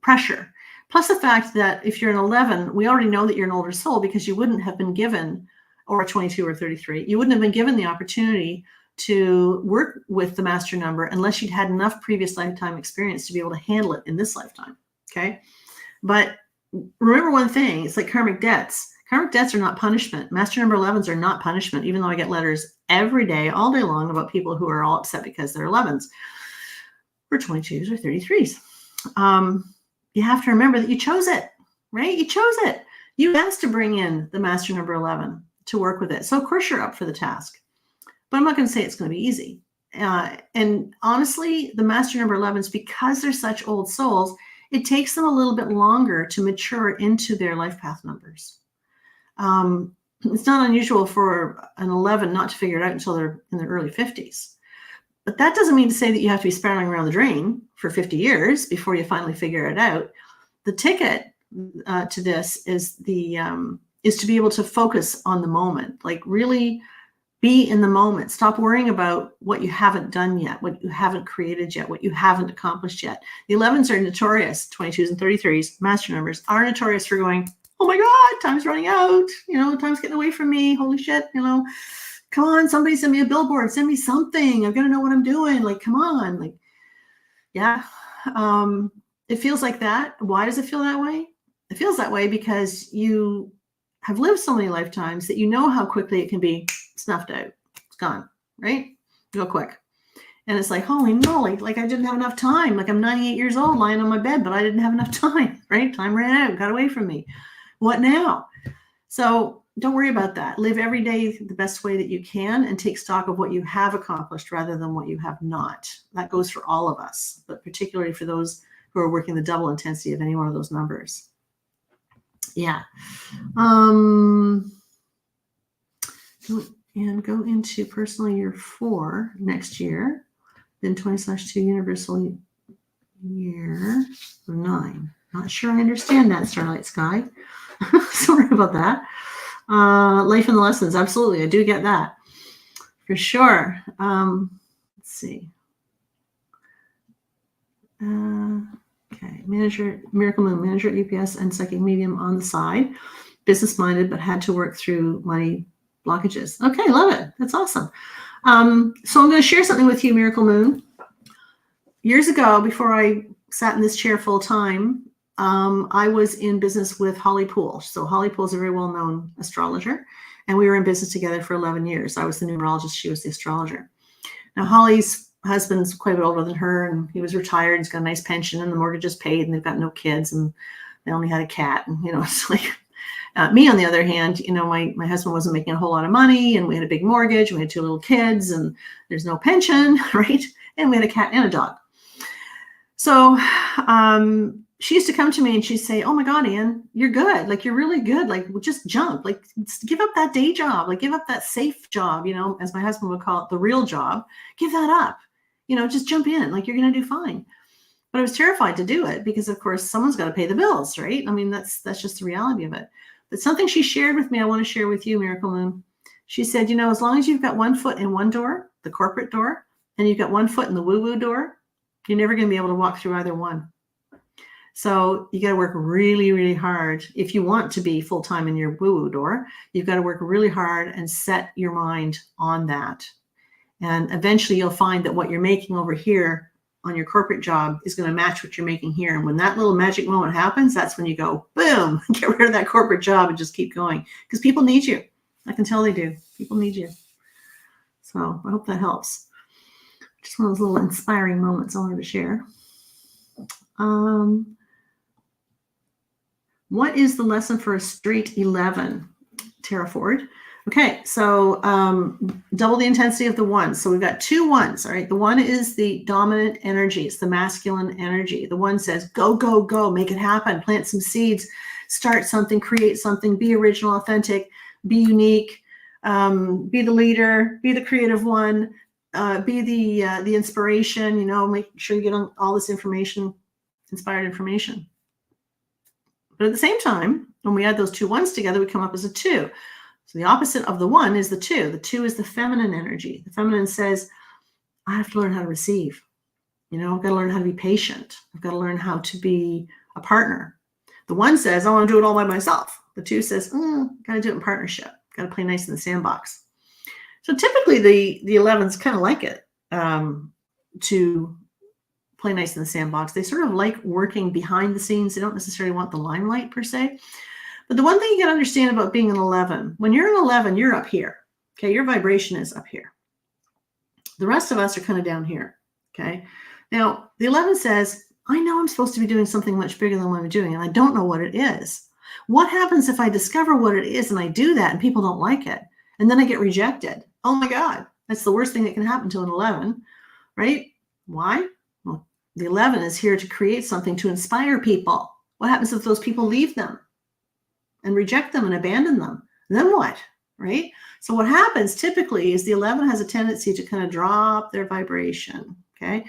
pressure. Plus the fact that if you're an 11, we already know that you're an older soul, because you wouldn't have been given, or a 22 or 33, you wouldn't have been given the opportunity to work with the master number unless you'd had enough previous lifetime experience to be able to handle it in this lifetime. Okay. But remember one thing, it's like karmic debts. Karmic debts are not punishment. Master number 11s are not punishment, even though I get letters every day, all day long, about people who are all upset because they're 11s or 22s or 33s. You have to remember that you chose it, right? You chose it. You asked to bring in the master number 11 to work with it. So of course you're up for the task. But I'm not going to say it's going to be easy. And honestly, the master number 11s, because they're such old souls, it takes them a little bit longer to mature into their life path numbers. It's not unusual for an 11 not to figure it out until they're in their early 50s. But that doesn't mean to say that you have to be spiraling around the drain for 50 years before you finally figure it out. The ticket to this is to be able to focus on the moment, like really be in the moment. Stop worrying about what you haven't done yet, what you haven't created yet, what you haven't accomplished yet. The 11s are notorious, 22s and 33s, master numbers, are notorious for going, oh my God, time's running out. Time's getting away from me. Holy shit, come on, somebody send me a billboard, send me something. I've got to know what I'm doing. Like, come on. Like, yeah. It feels like that. Why does it feel that way? It feels that way because you have lived so many lifetimes that you know how quickly it can be snuffed out. It's gone, right? Real quick. And it's like, holy moly, like I didn't have enough time. Like I'm 98 years old lying on my bed, but I didn't have enough time, right? Time ran out, got away from me. What now? So don't worry about that. Live every day the best way that you can and take stock of what you have accomplished rather than what you have not. That goes for all of us, but particularly for those who are working the double intensity of any one of those numbers. Yeah. And go into personal year 4 next year. then 20/2 universal year of 9. Not sure I understand that, Starlight Sky. Sorry about that. Life and the lessons. Absolutely. I do get that for sure. Let's see. Okay. Manager, Miracle Moon, manager at UPS and psychic medium on the side. Business minded, but had to work through money blockages. Okay. Love it. That's awesome. So I'm going to share something with you, Miracle Moon. Years ago, before I sat in this chair full time, I was in business with Holly Poole. So Holly Poole is a very well-known astrologer, and we were in business together for 11 years. I was the numerologist. She was the astrologer. Now, Holly's husband's quite a bit older than her, and he was retired. He's got a nice pension, and the mortgage is paid, and they've got no kids, and they only had a cat. And, it's like me, on the other hand, my husband wasn't making a whole lot of money, and we had a big mortgage, and we had 2 little kids, and there's no pension, right? And we had a cat and a dog. So she used to come to me and she'd say, "Oh my God, Ann, you're good. Like, you're really good. Like, just jump. Like, give up that day job. Like, give up that safe job, as my husband would call it, the real job. Give that up. Just jump in. Like, you're going to do fine." But I was terrified to do it because, of course, someone's got to pay the bills, right? I mean, that's just the reality of it. But something she shared with me, I want to share with you, Miracle Moon. She said, as long as you've got one foot in one door, the corporate door, and you've got one foot in the woo-woo door, you're never going to be able to walk through either one. So you got to work really, really hard. If you want to be full-time in your woo-woo door, you've got to work really hard and set your mind on that. And eventually you'll find that what you're making over here on your corporate job is going to match what you're making here. And when that little magic moment happens, that's when you go, boom, get rid of that corporate job and just keep going. Because people need you. I can tell they do. People need you. So I hope that helps. Just one of those little inspiring moments I wanted to share. What is the lesson for a straight 11? Tara Ford. Okay, so double the intensity of the ones. So we've got 2 ones, all right? The one is the dominant energy. It's the masculine energy. The one says, go, go, go, make it happen, plant some seeds, start something, create something, be original, authentic, be unique, be the leader, be the creative one, be the inspiration, make sure you get on all this information, inspired information. But at the same time, when we add those 2 ones together, we come up as a 2. So the opposite of the 1 is the 2. The 2 is the feminine energy. The feminine says, I have to learn how to receive. I've got to learn how to be patient. I've got to learn how to be a partner. The 1 says, I want to do it all by myself. The 2 says, got to do it in partnership. Got to play nice in the sandbox. So typically the 11s kind of like it to play nice in the sandbox. They sort of like working behind the scenes. They don't necessarily want the limelight per se. But the one thing you got to understand about being an 11, when you're an 11, you're up here. Okay, your vibration is up here. The rest of us are kind of down here. Okay. Now, the 11 says, I know I'm supposed to be doing something much bigger than what I'm doing, and I don't know what it is. What happens if I discover what it is and I do that and people don't like it? And then I get rejected. Oh my God, that's the worst thing that can happen to an 11, right? Why? Well, the 11 is here to create something to inspire people. What happens if those people leave them and reject them and abandon them? Then what, right? So what happens typically is the 11 has a tendency to kind of drop their vibration, okay?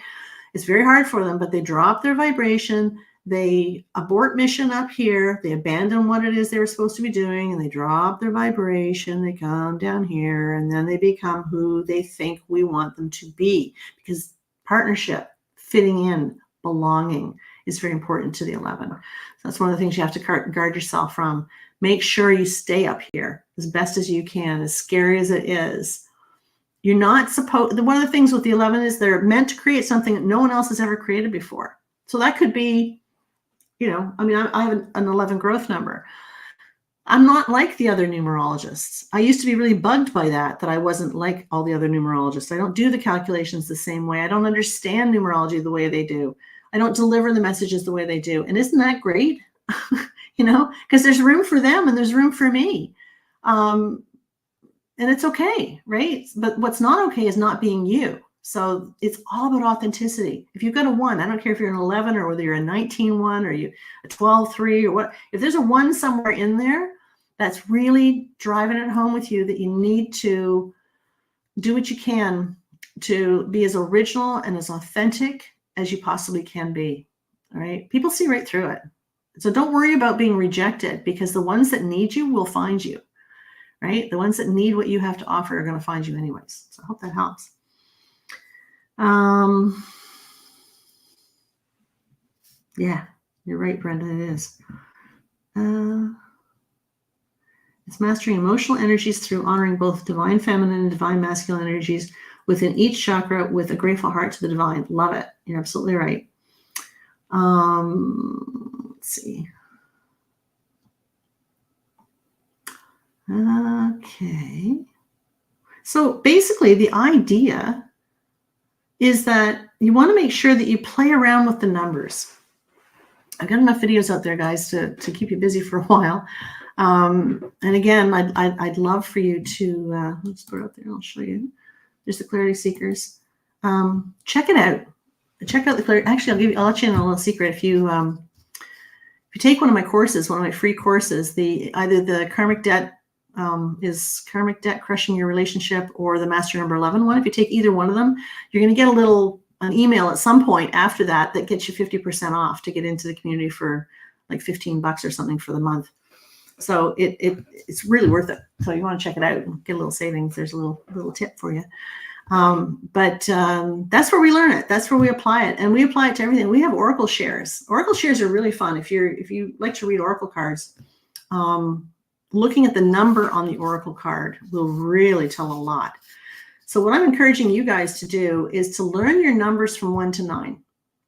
It's very hard for them, but they drop their vibration. They abort mission up here. They abandon what it is they were supposed to be doing, and they drop their vibration. They come down here, and then they become who they think we want them to be, because partnership, fitting in, belonging is very important to the 11. So that's one of the things you have to guard yourself from. Make sure you stay up here as best as you can, as scary as it is. You're not supposed, one of the things with the 11 is they're meant to create something that no one else has ever created before. So that could be, I have an 11 growth number. I'm not like the other numerologists. I used to be really bugged by that I wasn't like all the other numerologists. I don't do the calculations the same way. I don't understand numerology the way they do. I don't deliver the messages the way they do. And isn't that great? Because there's room for them and there's room for me. And it's okay, right? But what's not okay is not being you. So it's all about authenticity. If you've got a 1, I don't care if you're an 11 or whether you're a 19-1 or you a 12-3 or what, if there's a 1 somewhere in there, that's really driving it home with you that you need to do what you can to be as original and as authentic as you possibly can be. All right. People see right through it. So don't worry about being rejected, because the ones that need you will find you, right? The ones that need what you have to offer are going to find you anyways. So I hope that helps. Yeah, you're right, Brenda, it is. It's mastering emotional energies through honoring both divine feminine and divine masculine energies within each chakra with a grateful heart to the divine. Love it. You're absolutely right. Let's see. Okay. So basically, the idea is that you want to make sure that you play around with the numbers. I've got enough videos out there, guys, to keep you busy for a while. And again, I'd love for you to, let's put it up there, I'll show you. There's the Clarity Seekers. Check it out. Check out the Clarity. Actually, I'll let you in a little secret. If you take one of my courses, one of my free courses, either the Karmic Debt is Karmic Debt Crushing Your Relationship, or the Master Number 11 one. If you take either one of them, you're going to get an email at some point after that gets you 50% off to get into the community for like $15 or something for the month. So it's really worth it. So you want to check it out and get a little savings. There's a little tip for you. But that's where we learn it. That's where we apply it, and we apply it to everything. We have Oracle shares. Oracle shares are really fun. If you like to read Oracle cards, looking at the number on the Oracle card will really tell a lot. So what I'm encouraging you guys to do is to learn your numbers from 1 to 9,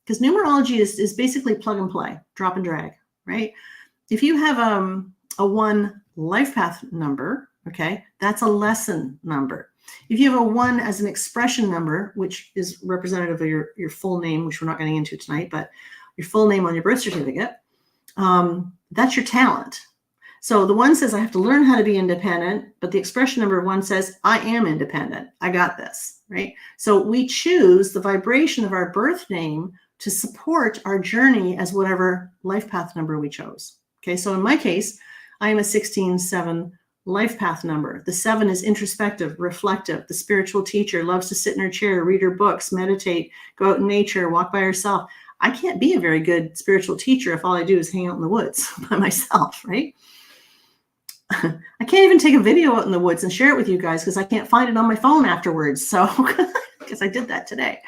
because numerology is basically plug and play, drop and drag, right? If you have a 1 life path number, okay, that's a lesson number. If you have a 1 as an expression number, which is representative of your full name, which we're not getting into tonight, but your full name on your birth certificate, that's your talent. So the 1 says, I have to learn how to be independent, but the expression number of 1 says, I am independent. I got this, right? So we choose the vibration of our birth name to support our journey as whatever life path number we chose. Okay, so in my case, I am a 16-7 life path number. The 7 is introspective, reflective. The spiritual teacher loves to sit in her chair, read her books, meditate, go out in nature, walk by herself. I can't be a very good spiritual teacher if all I do is hang out in the woods by myself, right? I can't even take a video out in the woods and share it with you guys because I can't find it on my phone afterwards. So, because I did that today.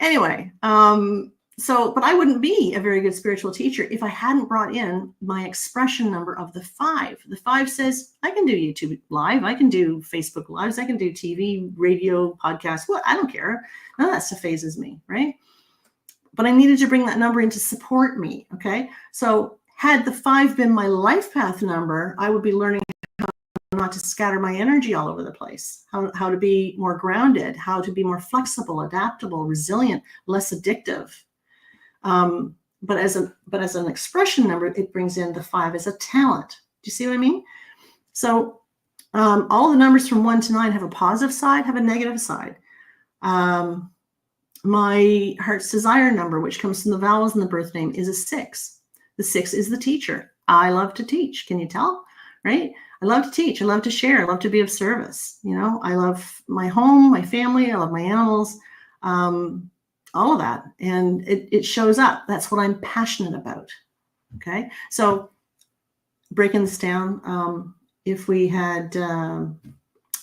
Anyway, but I wouldn't be a very good spiritual teacher if I hadn't brought in my expression number of the 5. The 5 says, I can do YouTube live. I can do Facebook lives. I can do TV, radio, podcasts. What? I don't care. None of that stuff phases me, right? But I needed to bring that number in to support me, okay? So had the 5 been my life path number, I would be learning how not to scatter my energy all over the place, how to be more grounded, how to be more flexible, adaptable, resilient, less addictive. But as an expression number, it brings in the 5 as a talent. Do you see what I mean? So all the numbers from 1 to 9 have a positive side, have a negative side. My heart's desire number, which comes from the vowels in the birth name, is a 6. The 6 is the teacher. I love to teach. Can you tell? Right? I love to teach. I love to share. I love to be of service. You know, I love my home, my family. I love my animals, all of that. And it shows up. That's what I'm passionate about. Okay. So breaking this down, if we had a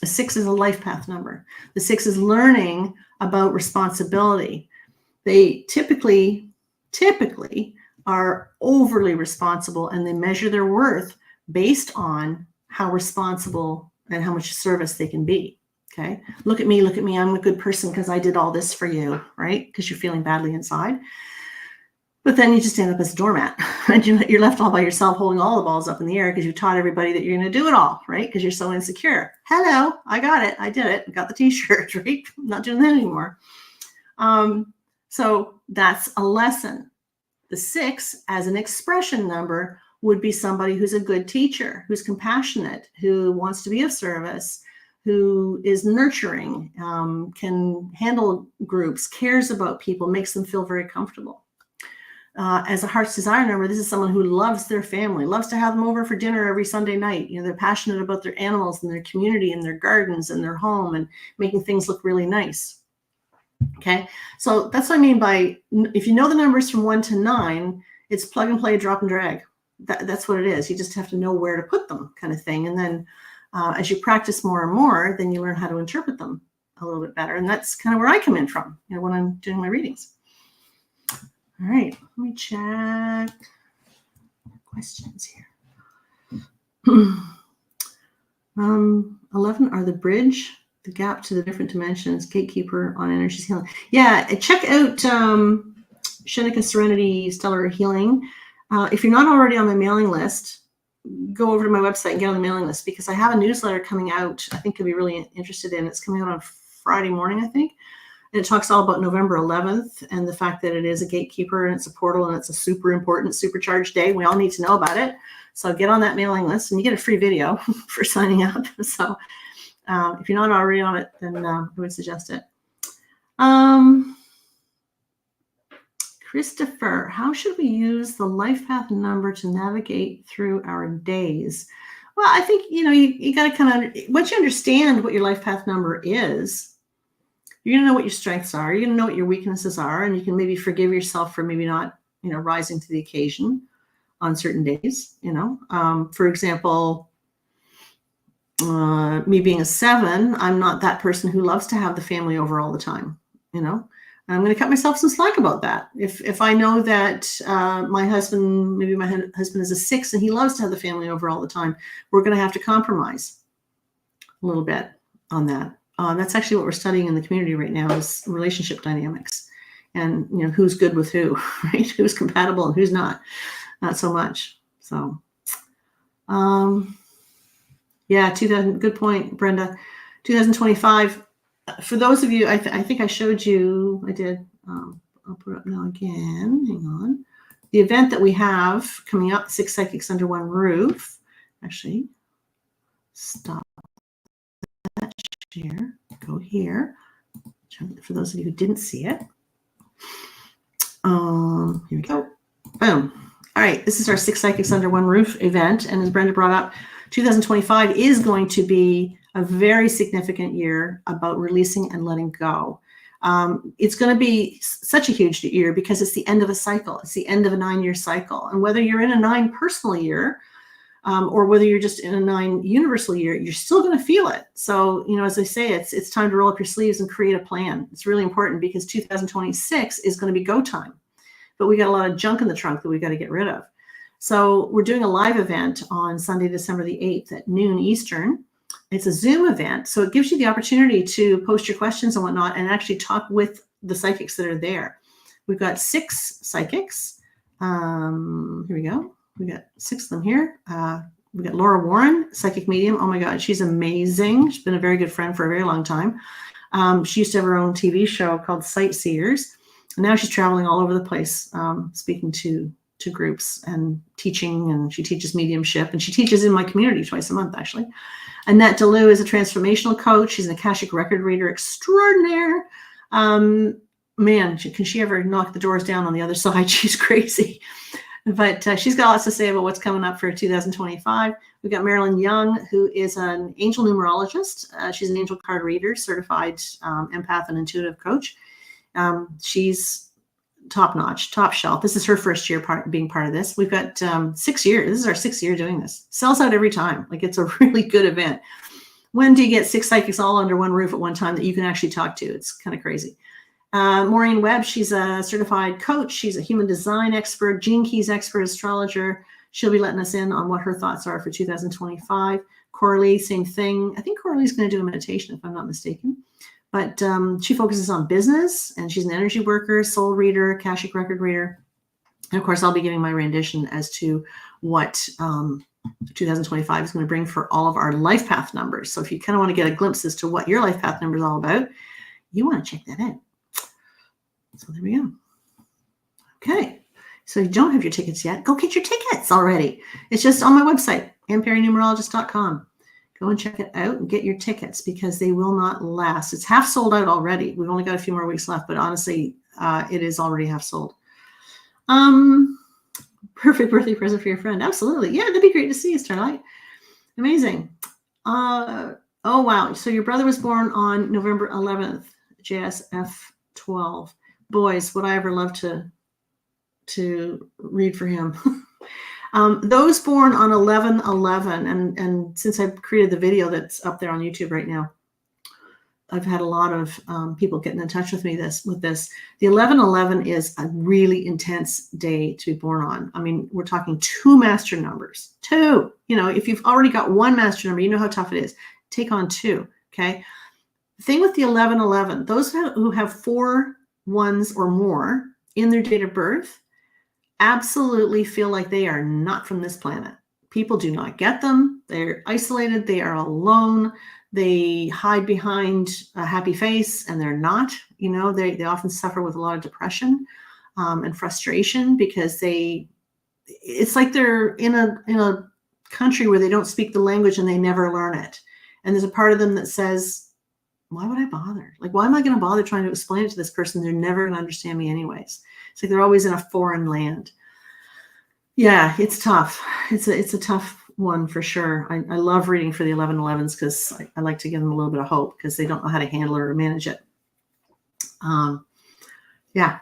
6 is a life path number. The 6 is learning about responsibility. They typically are overly responsible, and they measure their worth based on how responsible and how much service they can be. Okay. Look at me. I'm a good person because I did all this for you, right? Because you're feeling badly inside. But then you just end up as a doormat and you're left all by yourself holding all the balls up in the air because you taught everybody that you're going to do it all, right? Because you're so insecure. Hello, I got it. I did it. I got the t-shirt, right? I'm not doing that anymore. So that's a lesson. The 6 as an expression number would be somebody who's a good teacher, who's compassionate, who wants to be of service, who is nurturing, can handle groups, cares about people, makes them feel very comfortable. As a heart's desire number, this is someone who loves their family, loves to have them over for dinner every Sunday night. They're passionate about their animals and their community and their gardens and their home and making things look really nice. Okay, so that's what I mean by, if you know the numbers from 1 to 9, it's plug and play, drop and drag. That's what it is. You just have to know where to put them, kind of thing. And then as you practice more and more, then you learn how to interpret them a little bit better. And that's kind of where I come in from, when I'm doing my readings. All right, let me check questions here. 11 are the bridge, the gap to the different dimensions, gatekeeper on energy healing. Yeah, check out Shenika Serenity Stellar Healing. If you're not already on my mailing list, go over to my website and get on the mailing list, because I have a newsletter coming out I think you'll be really interested in. It's coming out on Friday morning, I think. And it talks all about November 11th and the fact that it is a gatekeeper and it's a portal and it's a super important, supercharged day. We all need to know about it. So get on that mailing list and you get a free video for signing up. So if you're not already on it, then I would suggest it. Christopher, how should we use the life path number to navigate through our days? Well, I think, you got to kind of, once you understand what your life path number is, you're going to know what your strengths are. You're going to know what your weaknesses are, and you can maybe forgive yourself for maybe not, rising to the occasion on certain days. For example, me being a 7, I'm not that person who loves to have the family over all the time. And I'm going to cut myself some slack about that. If I know that my husband is a 6 and he loves to have the family over all the time, we're going to have to compromise a little bit on that. That's actually what we're studying in the community right now, is relationship dynamics, and who's good with who, right? Who's compatible and who's not so much. So, yeah, good point, Brenda. 2025. For those of you, I think I showed you. I did. I'll put it up now again. Hang on. The event that we have coming up, 6 Psychics Under One Roof. Actually, stop. Share, go here. For those of you who didn't see it, here we go. Boom. All right, this is our 6 Psychics Under One Roof event, and as Brenda brought up, 2025 is going to be a very significant year about releasing and letting go. It's going to be such a huge year because it's the end of a cycle. It's the end of a 9-year cycle, and whether you're in a 9 personal year, or whether you're just in a 9 universal year, you're still going to feel it. So, as I say, it's time to roll up your sleeves and create a plan. It's really important because 2026 is going to be go time, but we got a lot of junk in the trunk that we got to get rid of. So we're doing a live event on Sunday, December the 8th at noon Eastern. It's a Zoom event. So it gives you the opportunity to post your questions and whatnot and actually talk with the psychics that are there. We've got 6 psychics. Here we go. We got 6 of them here. We got Laura Warren, psychic medium. Oh my God, she's amazing. She's been a very good friend for a very long time. She used to have her own TV show called Sightseers. And now she's traveling all over the place, speaking to groups and teaching. And she teaches mediumship. And she teaches in my community twice a month, actually. Annette DeLu is a transformational coach. She's an Akashic record reader extraordinaire. Man, can she ever knock the doors down on the other side? She's crazy. But she's got lots to say about what's coming up for 2025. We've got Marilyn Young, who is an angel numerologist. She's an angel card reader, certified empath and intuitive coach. She's top-notch, top shelf. This is her first year being part of this. We've got 6 years. This is our 6th year doing this. Sells out every time. Like, it's a really good event. When do you get 6 psychics all under one roof at one time that you can actually talk to? It's kind of crazy. Maureen Webb, she's a certified coach. She's a human design expert, Gene Keys expert, astrologer. She'll be letting us in on what her thoughts are for 2025. Coralie, same thing. I think Coralie's going to do a meditation, if I'm not mistaken. But she focuses on business, and she's an energy worker, soul reader, Akashic record reader. And of course, I'll be giving my rendition as to what 2025 is going to bring for all of our life path numbers. So if you kind of want to get a glimpse as to what your life path number is all about, you want to check that out. So there we go. Okay. So if you don't have your tickets yet, go get your tickets already. It's just on my website, AnnPerryNumerologist.com. Go and check it out and get your tickets because they will not last. It's half sold out already. We've only got a few more weeks left, but honestly, it is already half sold. Perfect birthday present for your friend. Absolutely. Yeah, that'd be great to see you, Starlight. Amazing. Oh, wow. So your brother was born on November 11th, JSF 12. Boys, would I ever love to read for him. Those born on 11/11, and since I've created the video that's up there on YouTube right now, I've had a lot of people getting in touch with me with this. The 11/11 is a really intense day to be born on. I mean, we're talking 2 master numbers. 2. You know, if you've already got 1 master number, you know how tough it is. Take on 2. Okay. The thing with the 11/11, those who have 4 ones or more in their date of birth absolutely feel like they are not from this planet. People do not get them. They're isolated. They are alone. They hide behind a happy face, and they're not. You know, they often suffer with a lot of depression and frustration because it's like they're in a country where they don't speak the language and they never learn it. And there's a part of them that says, why would I bother? Like, why am I going to bother trying to explain it to this person? They're never going to understand me anyways. It's like they're always in a foreign land. Yeah, it's tough. It's a tough one for sure. I love reading for the 11/11s because I like to give them a little bit of hope because they don't know how to handle it or manage it. Yeah.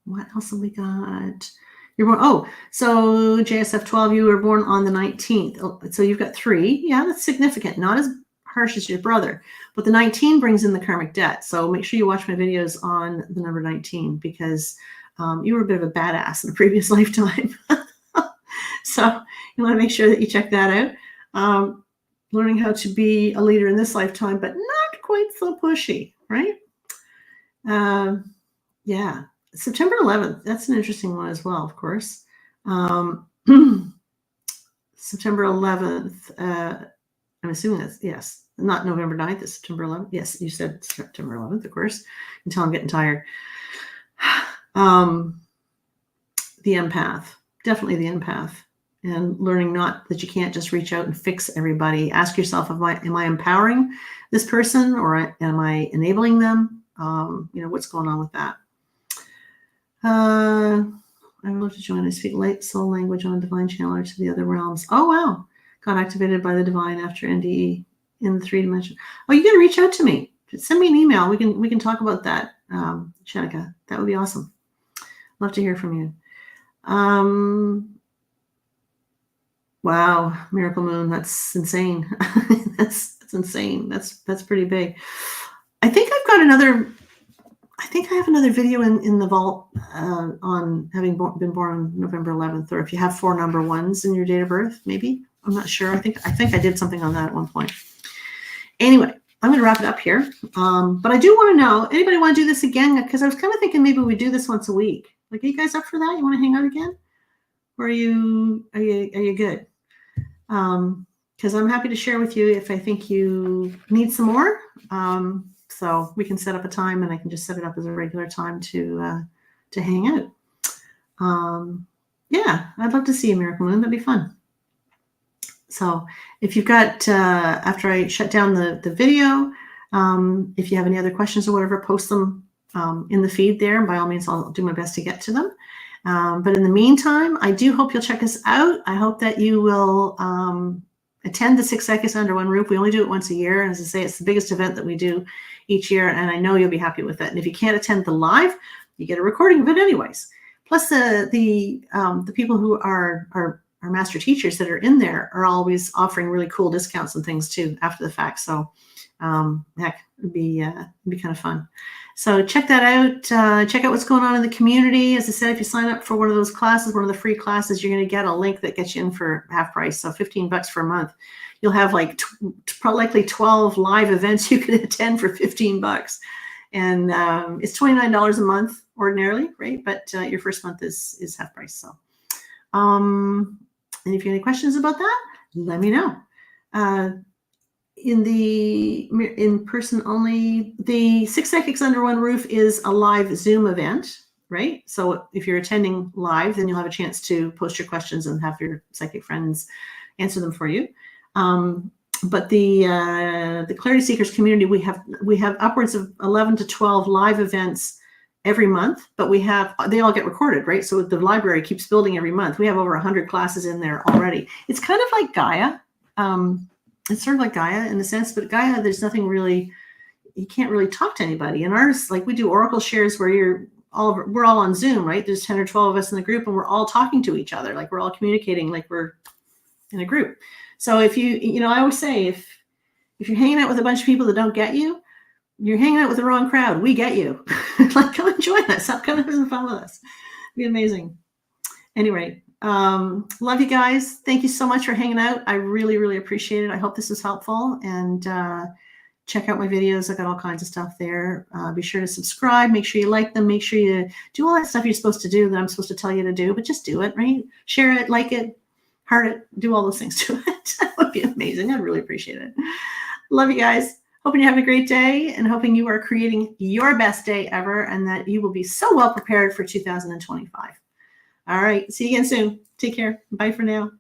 What else have we got? You're born. So JSF 12, you were born on the 19th. So you've got 3. Yeah, that's significant. Not as harsh as your brother, but the 19 brings in the karmic debt. So make sure you watch my videos on the number 19 because you were a bit of a badass in a previous lifetime. So you want to make sure that you check that out. Learning how to be a leader in this lifetime, but not quite so pushy, right? Yeah. September 11th, that's an interesting one as well, of course. September 11th, I'm assuming that's, yes, not November 9th, it's September 11th. Yes, you said September 11th, of course, until I'm getting tired. The empath, definitely the empath, and learning not that you can't just reach out and fix everybody. Ask yourself, am I empowering this person or am I enabling them? What's going on with that? I would love to join. I speak light soul language on a divine channel or to the other realms. Oh, wow. Got activated by the divine after NDE in the 3 dimension. Oh, you can reach out to me. Just send me an email. We can talk about that, Shanika. That would be awesome. Love to hear from you. Wow, Miracle Moon. That's insane. That's insane. That's pretty big. I think I have another video in the vault on having been born on November 11th, or if you have 4 number 1s in your date of birth, maybe. I'm not sure. I think I did something on that at one point. Anyway, I'm going to wrap it up here. But I do want to know, anybody want to do this again? Because I was kind of thinking maybe we do this once a week. Like, are you guys up for that? You want to hang out again? Or are you good? Because I'm happy to share with you if I think you need some more. So we can set up a time, and I can just set it up as a regular time to hang out. Yeah, I'd love to see you, Miracle Moon. That'd be fun. So if you've got, after I shut down the video, if you have any other questions or whatever, post them in the feed there. And by all means, I'll do my best to get to them. But in the meantime, I do hope you'll check us out. I hope that you will attend the 6 Psychics Under One Roof. We only do it once a year. As I say, it's the biggest event that we do each year, and I know you'll be happy with it. And if you can't attend the live, you get a recording of it anyways. Plus, the people who are master teachers that are in there are always offering really cool discounts and things too after the fact. So, heck, it'd be kind of fun. So check that out. Check out what's going on in the community. As I said, if you sign up for one of those classes, one of the free classes, you're going to get a link that gets you in for half price. So $15 for a month. You'll have like likely 12 live events you can attend for $15. And it's $29 a month ordinarily, right? But your first month is half price. So, and if you have any questions about that, let me know. In person only, the 6 Psychics Under One Roof is a live Zoom event, right? So if you're attending live, then you'll have a chance to post your questions and have your psychic friends answer them for you. But the Clarity Seekers community, we have upwards of 11 to 12 live events every month, but they all get recorded, right? So the library keeps building every month. We have over 100 classes in there already. It's kind of like Gaia. It's sort of like Gaia in a sense, but Gaia, there's nothing really, you can't really talk to anybody. And ours, like we do Oracle shares where we're all on Zoom, right? There's 10 or 12 of us in the group and we're all talking to each other. Like we're all communicating like we're in a group. So if I always say, if you're hanging out with a bunch of people that don't get you, you're hanging out with the wrong crowd. We get you. Like, come and join us. Come and have some fun with us. It'd be amazing. Anyway, love you guys. Thank you so much for hanging out. I really, really appreciate it. I hope this was helpful. And check out my videos. I got all kinds of stuff there. Be sure to subscribe. Make sure you like them. Make sure you do all that stuff you're supposed to do that I'm supposed to tell you to do. But just do it, right? Share it, like it, heart it, do all those things to it. That would be amazing. I'd really appreciate it. Love you guys. Hoping you're having a great day and hoping you are creating your best day ever and that you will be so well prepared for 2025. All right. See you again soon. Take care. Bye for now.